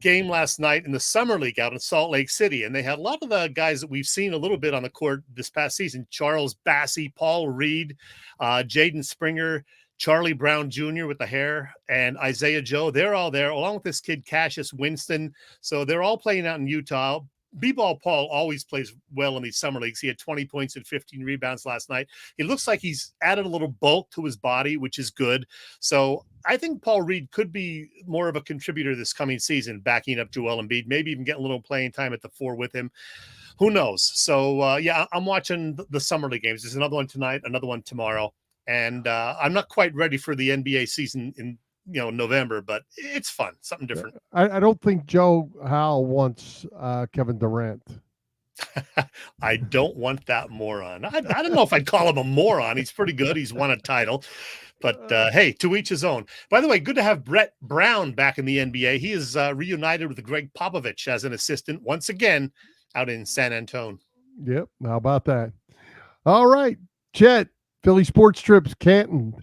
[SPEAKER 2] game last night in the summer league out in Salt Lake City, and they had a lot of the guys that we've seen a little bit on the court this past season: Charles Bassey, Paul Reed, Jaden Springer, Charlie Brown Jr. with the hair, and Isaiah Joe. They're all there, along with this kid Cassius Winston. So they're all playing out in Utah. B-Ball Paul always plays well in these summer leagues. He had 20 points and 15 rebounds last night. It looks like he's added a little bulk to his body, which is good. So I think Paul Reed could be more of a contributor this coming season, backing up Joel Embiid, maybe even getting a little playing time at the 4 with him. Who knows? So, I'm watching the summer league games. There's another one tonight, another one tomorrow. And I'm not quite ready for the NBA season in November, but it's fun, something different.
[SPEAKER 4] I don't think Joe Howell wants Kevin Durant.
[SPEAKER 2] I don't want that moron. I don't know if I'd call him a moron. He's pretty good. He's won a title. But hey, to each his own. By the way, good to have Brett Brown back in the NBA. He is reunited with Greg Popovich as an assistant once again out in San Antonio.
[SPEAKER 4] Yep. How about that? All right, Chet. Philly Sports Trips, Canton.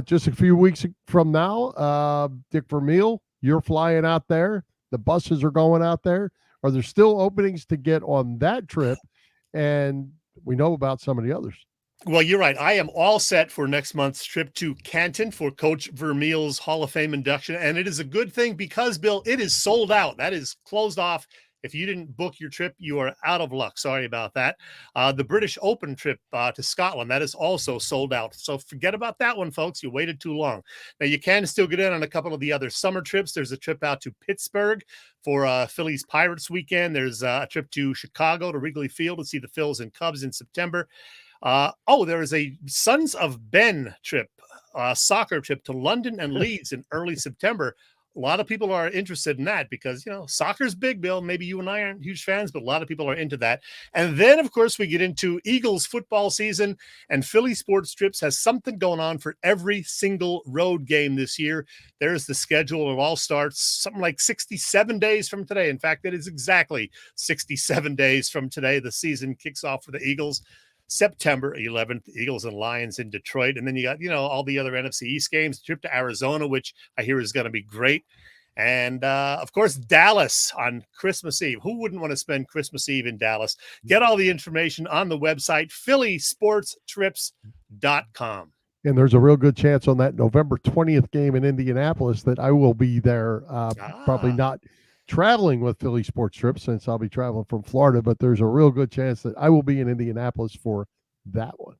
[SPEAKER 4] Just a few weeks from now? Dick Vermeil, you're flying out there. The buses are going out there. Are there still openings to get on that trip? And we know about some of the others.
[SPEAKER 2] Well, you're right. I am all set for next month's trip to Canton for Coach Vermeil's Hall of Fame induction. And it is a good thing because, Bill, it is sold out. That is closed off. If you didn't book your trip, you are out of luck. Sorry about that. The British Open trip to Scotland, that is also sold out. So forget about that one, folks. You waited too long. Now, you can still get in on a couple of the other summer trips. There's a trip out to Pittsburgh for Phillies Pirates weekend. There's a trip to Chicago to Wrigley Field to see the Phils and Cubs in September. There is a Sons of Ben trip, soccer trip to London and Leeds in early September. A lot of people are interested in that because, soccer's big, Bill. Maybe you and I aren't huge fans, but a lot of people are into that. And then, of course, we get into Eagles football season, and Philly Sports Trips has something going on for every single road game this year. There's the schedule. It all starts something like 67 days from today. In fact, it is exactly 67 days from today. The season kicks off for the Eagles. September 11th, Eagles and Lions in Detroit. And then you got, all the other NFC East games, trip to Arizona, which I hear is going to be great. And, of course, Dallas on Christmas Eve. Who wouldn't want to spend Christmas Eve in Dallas? Get all the information on the website, phillysportstrips.com.
[SPEAKER 4] And there's a real good chance on that November 20th game in Indianapolis that I will be there, probably not traveling with Philly Sports Trips since I'll be traveling from Florida, but there's a real good chance that I will be in Indianapolis for that one.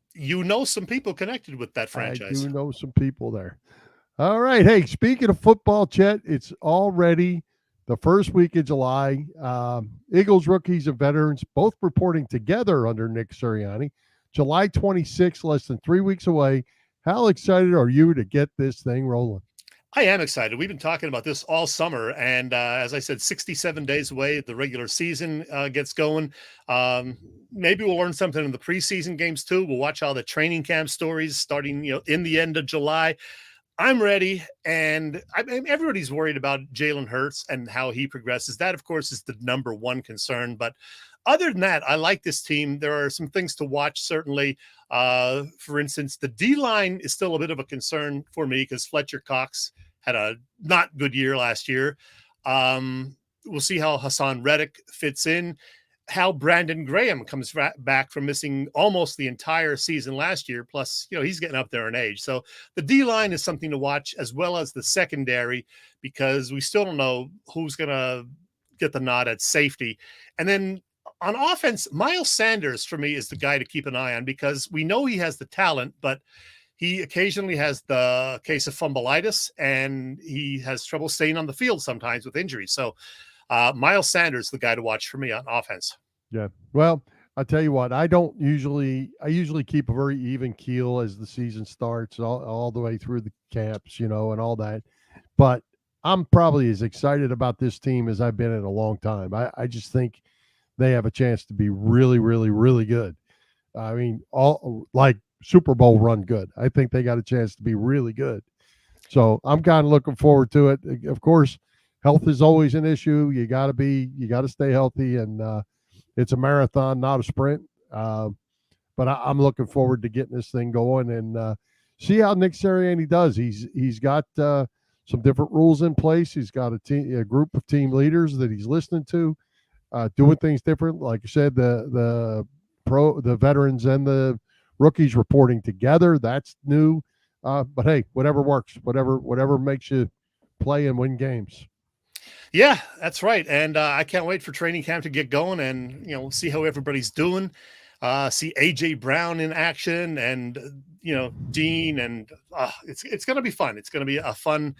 [SPEAKER 2] Some people connected with that franchise.
[SPEAKER 4] I do know some people there. All right. Hey, speaking of football, Chet, it's already the first week of July. Eagles rookies and veterans both reporting together under Nick Sirianni. July 26th, less than 3 weeks away. How excited are you to get this thing rolling?
[SPEAKER 2] I am excited. We've been talking about this all summer. And as I said, 67 days away, the regular season gets going. Maybe we'll learn something in the preseason games too. We'll watch all the training camp stories starting, in the end of July. I'm ready. And everybody's worried about Jalen Hurts and how he progresses. That, of course, is the number one concern. But other than that, I like this team. There are some things to watch, certainly. For instance, the D-line is still a bit of a concern for me because Fletcher Cox had a not good year last year. We'll see how Hassan Reddick fits in, how Brandon Graham comes back from missing almost the entire season last year. Plus, he's getting up there in age. So the D-line is something to watch, as well as the secondary, because we still don't know who's going to get the nod at safety. And then on offense, Miles Sanders, for me, is the guy to keep an eye on because we know he has the talent, but he occasionally has the case of fumbleitis, and he has trouble staying on the field sometimes with injuries. So Miles Sanders, the guy to watch for me on offense.
[SPEAKER 4] Yeah. Well, I'll tell you what, I usually keep a very even keel as the season starts, all the way through the camps, and all that. But I'm probably as excited about this team as I've been in a long time. I just think they have a chance to be really, really, really good. I mean, all like Super Bowl run good. I think they got a chance to be really good. So I'm kind of looking forward to it. Of course, health is always an issue. You got to stay healthy, and it's a marathon, not a sprint. But I'm looking forward to getting this thing going and see how Nick Sirianni does. He's got some different rules in place. He's got a group of team leaders that he's listening to, doing things different. Like I said, the veterans and the rookies reporting together. That's new. But hey, whatever works, whatever makes you play and win games.
[SPEAKER 2] Yeah, that's right. And I can't wait for training camp to get going and, see how everybody's doing. See AJ Brown in action and, Dean, and it's going to be fun. It's going to be a fun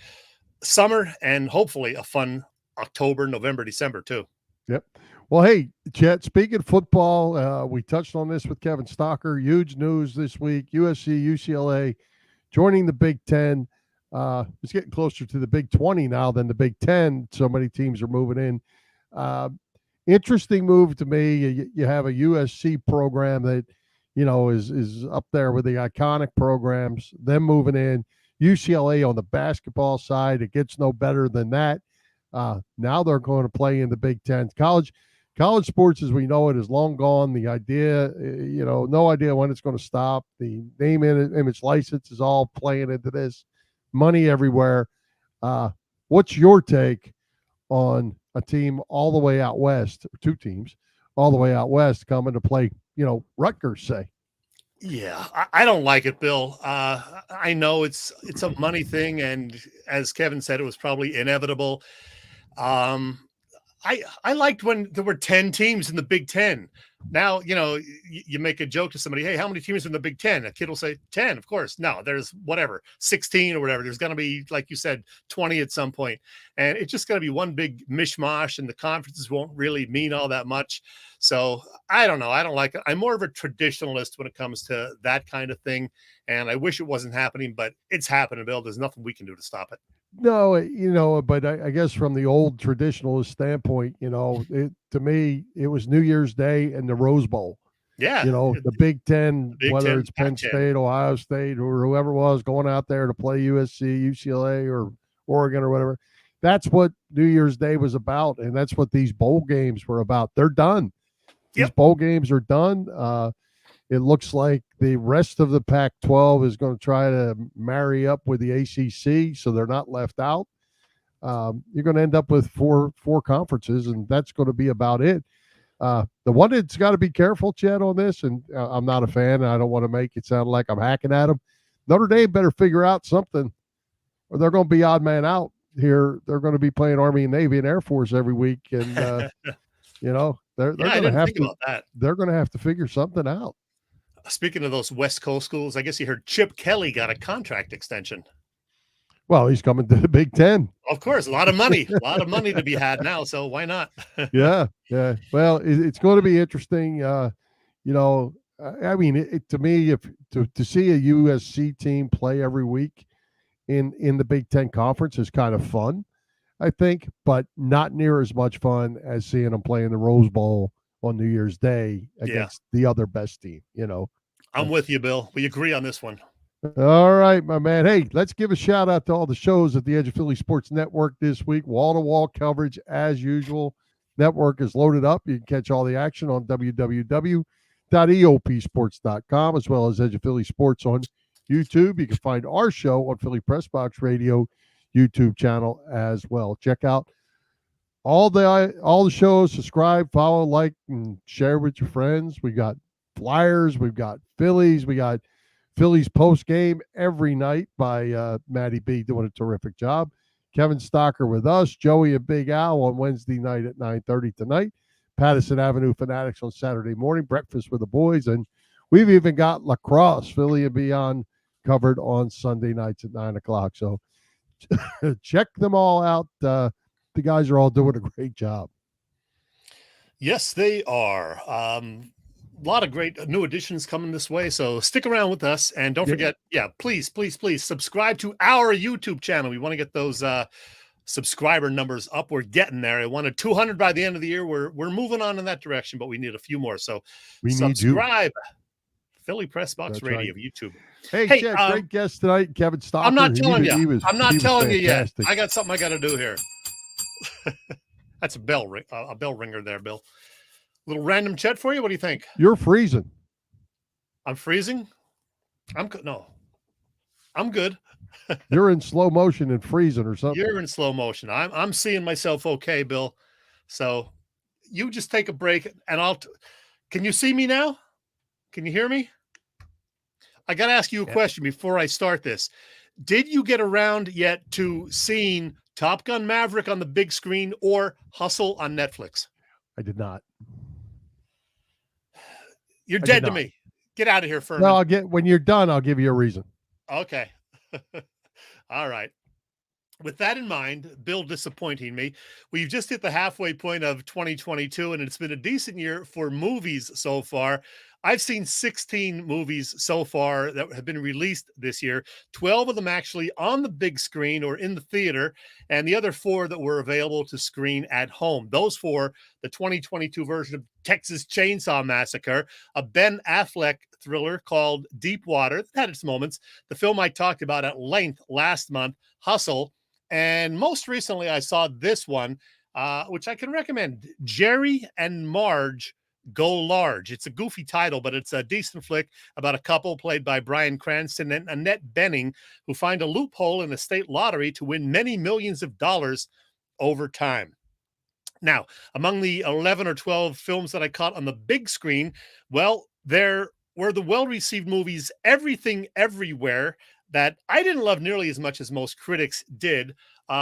[SPEAKER 2] summer and hopefully a fun October, November, December too.
[SPEAKER 4] Yep. Well, hey, Chet, speaking of football, we touched on this with Kevin Stocker. Huge news this week. USC, UCLA joining the Big Ten. It's getting closer to the Big 20 now than the Big 10. So many teams are moving in. Interesting move to me. You have a USC program that, is up there with the iconic programs. Them moving in. UCLA on the basketball side, it gets no better than that. Now they're going to play in the Big Ten. College sports, as we know it, is long gone. The idea, no idea when it's going to stop. The name image license is all playing into this. Money everywhere. What's your take on a team all the way out west, or two teams all the way out west coming to play, Rutgers, say?
[SPEAKER 2] Yeah, I don't like it, Bill. I know it's a money thing, and as Kevin said, it was probably inevitable. I liked when there were 10 teams in the Big Ten. Now, you make a joke to somebody, hey, how many teams are in the Big Ten? A kid will say 10, of course. No, there's 16 or whatever. There's going to be, like you said, 20 at some point. And it's just going to be one big mishmash, and the conferences won't really mean all that much. So I don't know. I don't like it. I'm more of a traditionalist when it comes to that kind of thing. And I wish it wasn't happening, but it's happening, Bill. There's nothing we can do to stop it.
[SPEAKER 4] No, but I guess from the old traditionalist standpoint, to me, it was New Year's Day and the Rose Bowl.
[SPEAKER 2] Yeah.
[SPEAKER 4] The Big Ten, whether it's Penn State, Ohio State, or whoever it was going out there to play USC, UCLA, or Oregon or whatever. That's what New Year's Day was about. And that's what these bowl games were about. They're done. These bowl games are done. It looks like the rest of the Pac-12 is going to try to marry up with the ACC, so they're not left out. You're going to end up with four conferences, and that's going to be about it. The one that's got to be careful, Chad, on this, and I'm not a fan, and I don't want to make it sound like I'm hacking at them. Notre Dame better figure out something, or they're going to be odd man out here. They're going to be playing Army and Navy and Air Force every week, and they're going to have to. They're going to have to figure something out.
[SPEAKER 2] Speaking of those West Coast schools, I guess you heard Chip Kelly got a contract extension.
[SPEAKER 4] Well, he's coming to the Big Ten.
[SPEAKER 2] Of course, a lot of money to be had now. So why not?
[SPEAKER 4] Yeah. Well, it's going to be interesting. I mean, to me, if to see a USC team play every week in the Big Ten Conference is kind of fun, I think, but not near as much fun as seeing them play in the Rose Bowl on New Year's Day against the other best team.
[SPEAKER 2] I'm with you, Bill. We agree on this one.
[SPEAKER 4] All right, my man. Hey, let's give a shout out to all the shows at the Edge of Philly Sports Network this week. Wall-to-wall coverage as usual. Network is loaded up. You can catch all the action on www.eopsports.com, as well as Edge of Philly Sports on YouTube. You can find our show on Philly Pressbox Radio YouTube channel as well. Check out all the shows. Subscribe, follow, like, and share with your friends. We got Flyers. We've got Phillies. We got Phillies post game every night by Matty B doing a terrific job. Kevin Stocker with us, Joey and Big Al on Wednesday night at 9:30 tonight. Patterson Avenue Fanatics on Saturday morning. Breakfast with the boys, and we've even got lacrosse. Philly and Beyond covered on Sunday nights at 9 o'clock. So check them all out. The guys are all doing a great job.
[SPEAKER 2] Yes, they are. A lot of great new additions coming this way. So stick around with us. And don't forget, please subscribe to our YouTube channel. We want to get those subscriber numbers up. We're getting there. I wanted 200 by the end of the year. We're moving on in that direction, but we need a few more. So subscribe. Philly Pressbox Radio, YouTube.
[SPEAKER 4] Hey, Chet, great guest tonight, Kevin Stocker.
[SPEAKER 2] I'm not telling you. I'm not telling you yet.
[SPEAKER 4] Fantastic.
[SPEAKER 2] I got something I got to do here. That's a bell ringer there, Bill. Little random Chet for you. What do you think?
[SPEAKER 4] You're freezing.
[SPEAKER 2] I'm freezing. I'm good.
[SPEAKER 4] You're in slow motion and freezing or something.
[SPEAKER 2] You're in slow motion. I'm seeing myself okay, Bill. So you just take a break and can you see me now? Can you hear me? I got to ask you a question before I start this. Did you get around yet to seeing Top Gun Maverick on the big screen or Hustle on Netflix?
[SPEAKER 4] I did not.
[SPEAKER 2] You're dead to me. Get out of here, Furman.
[SPEAKER 4] No, when you're done, I'll give you a reason.
[SPEAKER 2] Okay. All right. With that in mind, Bill disappointing me, we've just hit the halfway point of 2022, and it's been a decent year for movies so far. I've seen 16 movies so far that have been released this year, 12 of them actually on the big screen or in the theater, and the other 4 that were available to screen at home. Those 4, the 2022 version of Texas Chainsaw Massacre, a Ben Affleck thriller called Deep Water, that had its moments, the film I talked about at length last month, Hustle, and most recently I saw this one, which I can recommend, Jerry and Marge Go Large. It's a goofy title, but it's a decent flick about a couple played by Bryan Cranston and Annette Bening who find a loophole in the state lottery to win many millions of dollars over time. Now, among the 11 or 12 films that I caught on the big screen, well, there were the well-received movies Everything Everywhere that I didn't love nearly as much as most critics did.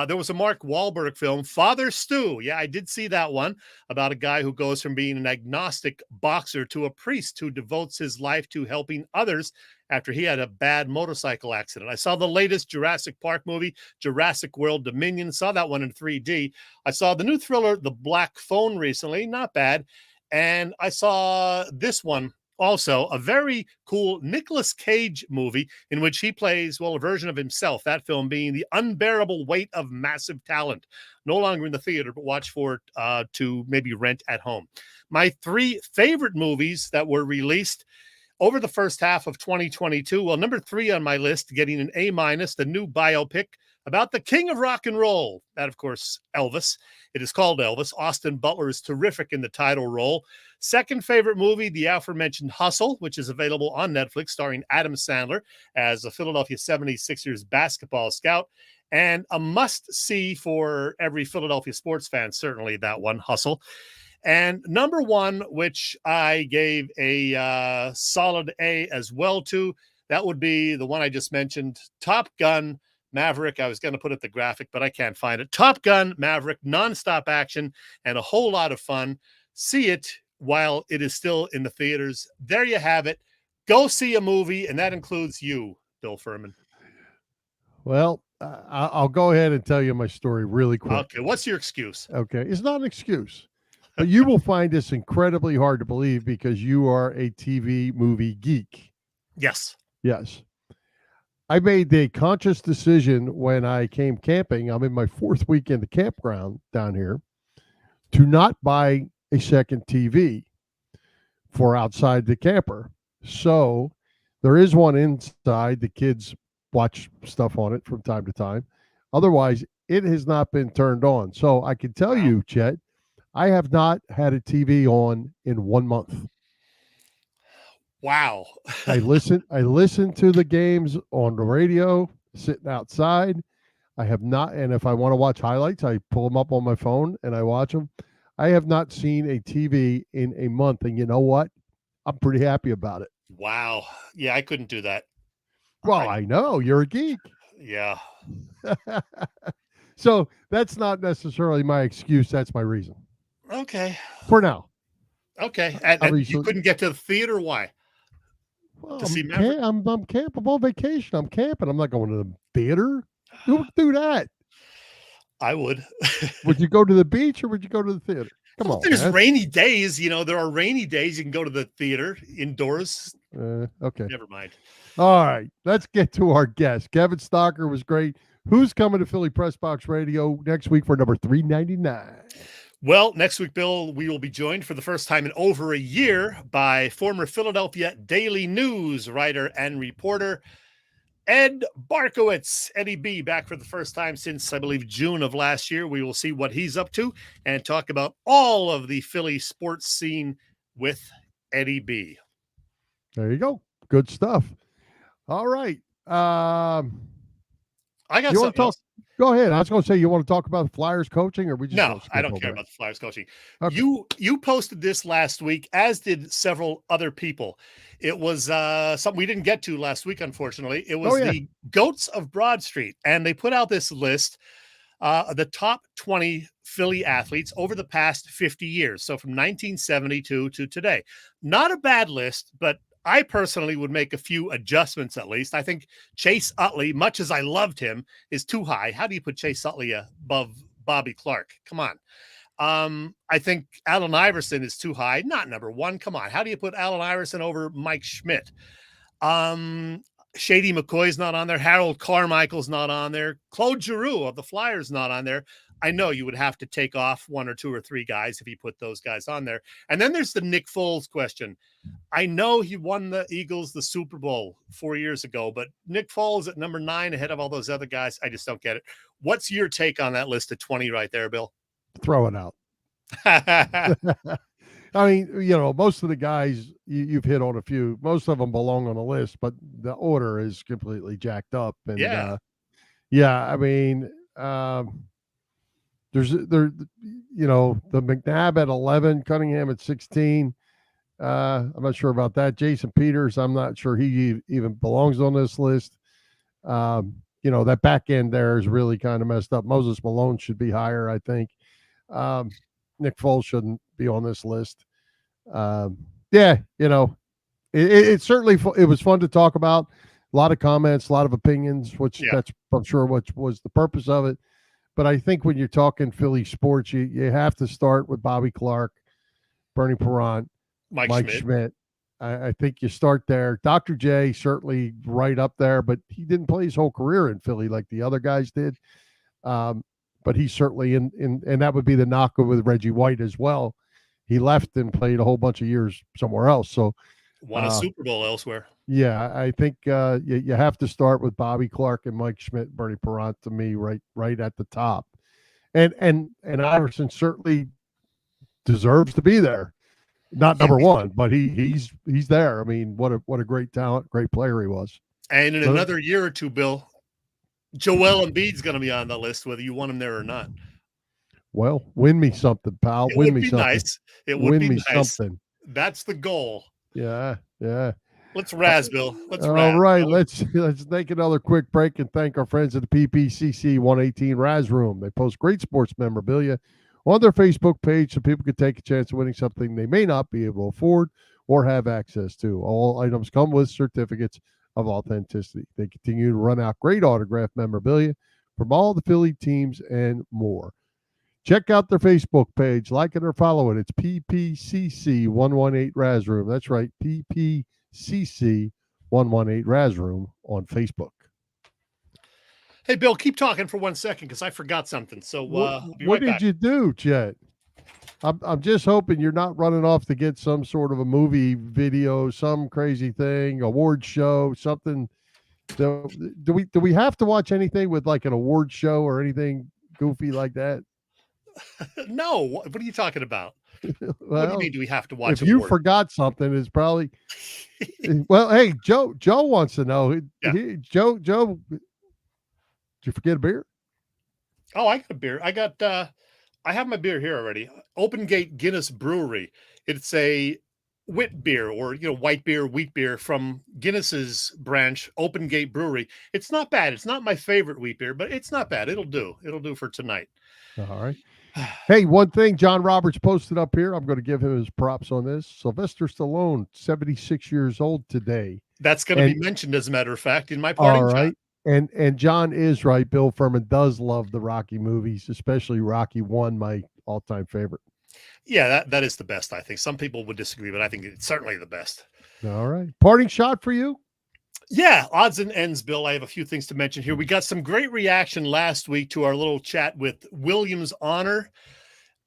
[SPEAKER 2] There was a Mark Wahlberg film, Father Stu. Yeah, I did see that one, about a guy who goes from being an agnostic boxer to a priest who devotes his life to helping others after he had a bad motorcycle accident. I saw the latest Jurassic Park movie, Jurassic World Dominion. Saw that one in 3D. I saw the new thriller, The Black Phone, recently. Not bad. And I saw this one, also, a very cool Nicolas Cage movie in which he plays, well, a version of himself, that film being The Unbearable Weight of Massive Talent. No longer in the theater, but watch for it to maybe rent at home. My 3 favorite movies that were released over the first half of 2022. Well, number 3 on my list, getting an A-, the new biopic about the king of rock and roll. That, of course, Elvis. It is called Elvis. Austin Butler is terrific in the title role. Second favorite movie, the aforementioned Hustle, which is available on Netflix, starring Adam Sandler as a Philadelphia 76ers basketball scout. And a must-see for every Philadelphia sports fan, certainly that one, Hustle. And number 1, which I gave a solid A as well to, that would be the one I just mentioned, Top Gun Maverick. I was going to put it the graphic, but I can't find it. Top Gun Maverick, nonstop action and a whole lot of fun. See it while it is still in the theaters. There you have it. Go see a movie, and that includes you, Bill Furman.
[SPEAKER 4] Well, I'll go ahead and tell you my story really quick.
[SPEAKER 2] Okay, what's your excuse?
[SPEAKER 4] Okay, it's not an excuse, but you will find this incredibly hard to believe because you are a TV movie geek.
[SPEAKER 2] Yes.
[SPEAKER 4] Yes. I made the conscious decision when I came camping, I'm in my 4th week in the campground down here, to not buy a second TV for outside the camper. So there is one inside. The kids watch stuff on it from time to time. Otherwise, it has not been turned on. So I can tell you, Chet, I have not had a TV on in 1 month.
[SPEAKER 2] Wow.
[SPEAKER 4] I listen to the games on the radio, sitting outside. I have not, and if I want to watch highlights, I pull them up on my phone and I watch them. I have not seen a TV in a month, and you know what? I'm pretty happy about it.
[SPEAKER 2] Wow. Yeah, I couldn't do that.
[SPEAKER 4] Well, I know you're a geek.
[SPEAKER 2] Yeah.
[SPEAKER 4] So that's not necessarily my excuse. That's my reason.
[SPEAKER 2] Okay.
[SPEAKER 4] For now.
[SPEAKER 2] Okay. And you couldn't get to the theater? Why?
[SPEAKER 4] Well,
[SPEAKER 2] to see Maverick?
[SPEAKER 4] I'm I'm on vacation. I'm camping. I'm not going to the theater. Who would do that?
[SPEAKER 2] I would.
[SPEAKER 4] Would you go to the beach or would you go to the theater? Come
[SPEAKER 2] Well,
[SPEAKER 4] on,
[SPEAKER 2] there's
[SPEAKER 4] man.
[SPEAKER 2] rainy days. There are rainy days. You can go to the theater indoors.
[SPEAKER 4] Okay.
[SPEAKER 2] Never mind.
[SPEAKER 4] All right. Let's get to our guest. Kevin Stocker was great. Who's coming to Philly Pressbox Radio next week for number 399?
[SPEAKER 2] Well, next week, Bill, we will be joined for the first time in over a year by former Philadelphia Daily News writer and reporter Ed Barkowitz. Eddie B, back for the first time since, I believe, June of last year. We will see what he's up to and talk about all of the Philly sports scene with Eddie B.
[SPEAKER 4] There you go. Good stuff. All right.
[SPEAKER 2] I got
[SPEAKER 4] you
[SPEAKER 2] something else.
[SPEAKER 4] Go ahead. I was going to say, you want to talk about the Flyers coaching, or we just
[SPEAKER 2] No, I don't care about the Flyers coaching.
[SPEAKER 4] Okay.
[SPEAKER 2] You posted this last week, as did several other people. It was something we didn't get to last week, unfortunately. It was the Goats of Broad Street, and they put out this list, the top 20 Philly athletes over the past 50 years. So from 1972 to today. Not a bad list, but I personally would make a few adjustments at least. I think Chase Utley, much as I loved him, is too high. How do you put Chase Utley above Bobby Clark? Come on. I think Allen Iverson is too high. Not number one. Come on. How do you put Allen Iverson over Mike Schmidt? Shady McCoy's not on there. Harold Carmichael's not on there. Claude Giroux of the Flyers not on there. I know you would have to take off one or two or three guys if you put those guys on there. And then there's the Nick Foles question. I know he won the Eagles the Super Bowl 4 years ago, but Nick Foles at number 9 ahead of all those other guys, I just don't get it. What's your take on that list of 20 right there, Bill?
[SPEAKER 4] Throw it out. I mean, most of the guys, you've hit on a few. Most of them belong on the list, but the order is completely jacked up. And I mean, there's the McNabb at 11, Cunningham at 16. I'm not sure about that. Jason Peters, I'm not sure he even belongs on this list. That back end there is really kind of messed up. Moses Malone should be higher, I think. Nick Foles shouldn't be on this list. It certainly, it was fun to talk about. A lot of comments, a lot of opinions, that's, I'm sure, what was the purpose of it. But I think when you're talking Philly sports, you have to start with Bobby Clark, Bernie Perrant, Mike Schmidt. I think you start there. Dr. J, certainly right up there, but he didn't play his whole career in Philly like the other guys did. But he's certainly in, and that would be the knock with Reggie White as well. He left and played a whole bunch of years somewhere else. So
[SPEAKER 2] won a Super Bowl elsewhere.
[SPEAKER 4] Yeah, I think you have to start with Bobby Clark and Mike Schmidt, Bernie Perrant, to me, right at the top. And Iverson certainly deserves to be there. Not number one, but he's there. I mean, what a great talent, great player he was.
[SPEAKER 2] And in another year or two, Bill, Joel Embiid's going to be on the list, whether you want him there or not.
[SPEAKER 4] Well, win me something, pal. Win me something.
[SPEAKER 2] Nice. It would be nice.
[SPEAKER 4] Something.
[SPEAKER 2] That's the goal.
[SPEAKER 4] Yeah.
[SPEAKER 2] Let's razz, Bill.
[SPEAKER 4] All right, let's take another quick break and thank our friends at the PPCC 118 Raz Room. They post great sports memorabilia on their Facebook page so people can take a chance of winning something they may not be able to afford or have access to. All items come with certificates of authenticity. They continue to run out great autographed memorabilia from all the Philly teams and more. Check out their Facebook page, like it or follow it. It's PPCC 118 Raz Room. That's right, PPCC 118 Raz Room on Facebook.
[SPEAKER 2] Hey, Bill, keep talking for 1 second because I forgot something. So
[SPEAKER 4] what did you do, Chet? I'm just hoping you're not running off to get some sort of a movie video, some crazy thing, award show, something. Do we have to watch anything with like an award show or anything goofy like that?
[SPEAKER 2] No. What are you talking about?
[SPEAKER 4] Well,
[SPEAKER 2] what do you mean? Do we have to watch?
[SPEAKER 4] If you forgot something, it's probably. Well, hey, Joe wants to know.
[SPEAKER 2] Yeah.
[SPEAKER 4] Joe, did you forget a beer?
[SPEAKER 2] Oh, I got a beer. I have my beer here already. Open Gate Guinness Brewery. It's a wit beer, or white beer, wheat beer from Guinness's branch, Open Gate Brewery. It's not bad. It's not my favorite wheat beer, but it's not bad. It'll do. It'll do for tonight.
[SPEAKER 4] All right. Hey, one thing John Roberts posted up here. I'm going to give him his props on this. Sylvester Stallone, 76 years old today.
[SPEAKER 2] That's going to be mentioned, as a matter of fact, in my
[SPEAKER 4] All
[SPEAKER 2] parting
[SPEAKER 4] right.
[SPEAKER 2] shot.
[SPEAKER 4] And John is right. Bill Furman does love the Rocky movies, especially Rocky 1, my all-time favorite.
[SPEAKER 2] Yeah, that is the best, I think. Some people would disagree, but I think it's certainly the best.
[SPEAKER 4] All right. Parting shot for you?
[SPEAKER 2] Yeah, odds and ends, Bill. I have a few things to mention here. We got some great reaction last week to our little chat with Williams Honor,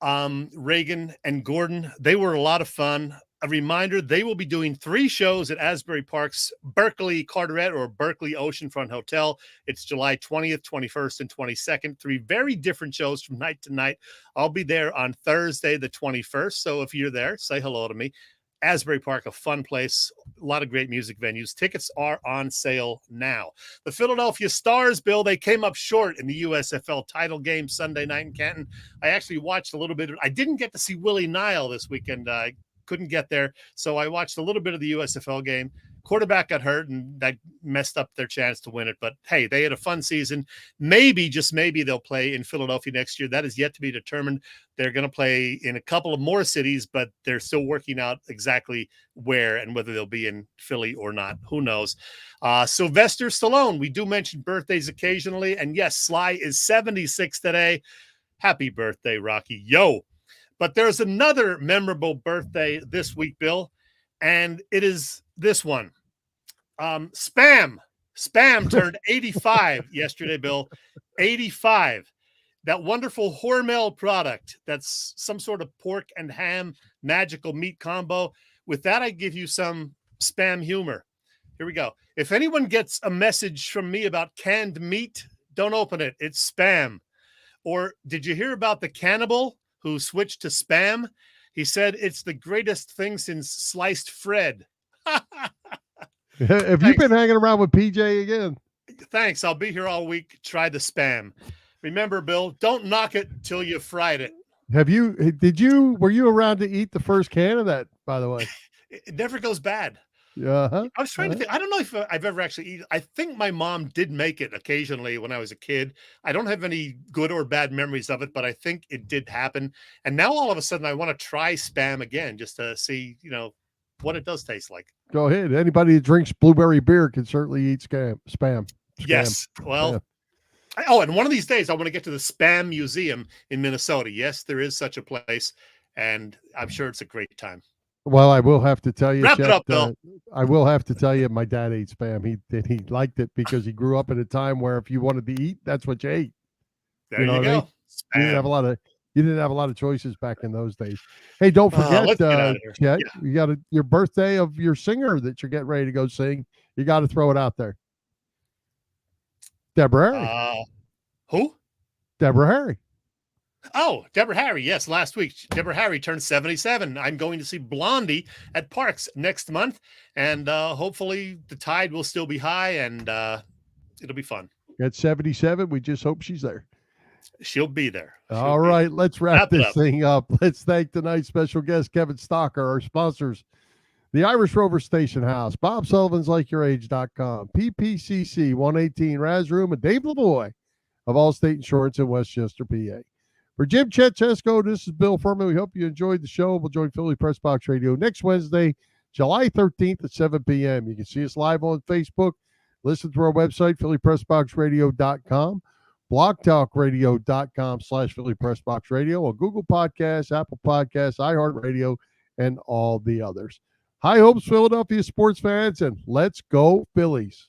[SPEAKER 2] Reagan, and Gordon. They were a lot of fun. A reminder, they will be doing 3 shows at Asbury Park's Berkeley Carteret or Berkeley Oceanfront Hotel. It's July 20th, 21st, and 22nd. 3 very different shows from night to night. I'll be there on Thursday, the 21st. So if you're there, say hello to me. Asbury Park, a fun place, a lot of great music venues. Tickets are on sale now. The Philadelphia Stars, Bill, they came up short in the USFL title game Sunday night in Canton. I actually watched a little bit. I didn't get to see Willie Nile this weekend. I couldn't get there, so I watched a little bit of the USFL game. Quarterback got hurt, and that messed up their chance to win it. But, hey, they had a fun season. Maybe, just maybe, they'll play in Philadelphia next year. That is yet to be determined. They're going to play in a couple of more cities, but they're still working out exactly where and whether they'll be in Philly or not. Who knows? Sylvester Stallone, we do mention birthdays occasionally. And, yes, Sly is 76 today. Happy birthday, Rocky. Yo. But there's another memorable birthday this week, Bill, and it is this one. Spam turned 85 yesterday, Bill. 85. That wonderful Hormel product that's some sort of pork and ham magical meat combo. With that, I give you some Spam humor. Here we go. If anyone gets a message from me about canned meat, don't open it. It's Spam. Or did you hear about the cannibal who switched to Spam? He said it's the greatest thing since sliced Fred.
[SPEAKER 4] Have you been hanging around with PJ again?
[SPEAKER 2] Thanks. I'll be here all week. Try the Spam. Remember, Bill, don't knock it till you fried it.
[SPEAKER 4] Were you around to eat the first can of that, by the way?
[SPEAKER 2] It never goes bad.
[SPEAKER 4] Uh-huh.
[SPEAKER 2] I was trying to think. I don't know if I've ever actually eaten. I think my mom did make it occasionally when I was a kid. I don't have any good or bad memories of it, but I think it did happen. And now all of a sudden I want to try Spam again just to see, what it does taste like.
[SPEAKER 4] Go ahead. Anybody that drinks blueberry beer can certainly eat Spam.
[SPEAKER 2] Yes. Well, and one of these days I want to get to the Spam Museum in Minnesota. Yes, there is such a place, and I'm sure it's a great time.
[SPEAKER 4] Well, I will have to tell you,
[SPEAKER 2] Wrap it up, Bill.
[SPEAKER 4] I will have to tell you, my dad ate Spam. He liked it because he grew up at a time where if you wanted to eat, that's what you ate.
[SPEAKER 2] There you go.
[SPEAKER 4] You didn't have a lot of choices back in those days. Hey, don't forget, Chet, you got your birthday of your singer that you're getting ready to go sing. You got to throw it out there. Deborah Harry.
[SPEAKER 2] Who?
[SPEAKER 4] Deborah Harry.
[SPEAKER 2] Oh, Deborah Harry. Yes, last week. Deborah Harry turned 77. I'm going to see Blondie at Parks next month, and hopefully the tide will still be high, and it'll be fun.
[SPEAKER 4] At 77, we just hope she's there.
[SPEAKER 2] She'll be there.
[SPEAKER 4] All right, let's wrap this thing up. Let's thank tonight's special guest, Kevin Stocker, our sponsors, the Irish Rover Station House, Bob Sullivan's LikeYourAge.com, PPCC 118 Raz Room, and Dave LaVoy of Allstate Insurance in Westchester, PA. For Jim Chet Chesko, this is Bill Furman. We hope you enjoyed the show. We'll join Philly Pressbox Radio next Wednesday, July 13th at 7 p.m. You can see us live on Facebook. Listen to our website, phillypressboxradio.com, blogtalkradio.com/Philly Pressbox Radio, on Google Podcasts, Apple Podcasts, iHeartRadio, and all the others. High hopes, Philadelphia sports fans, and let's go Phillies.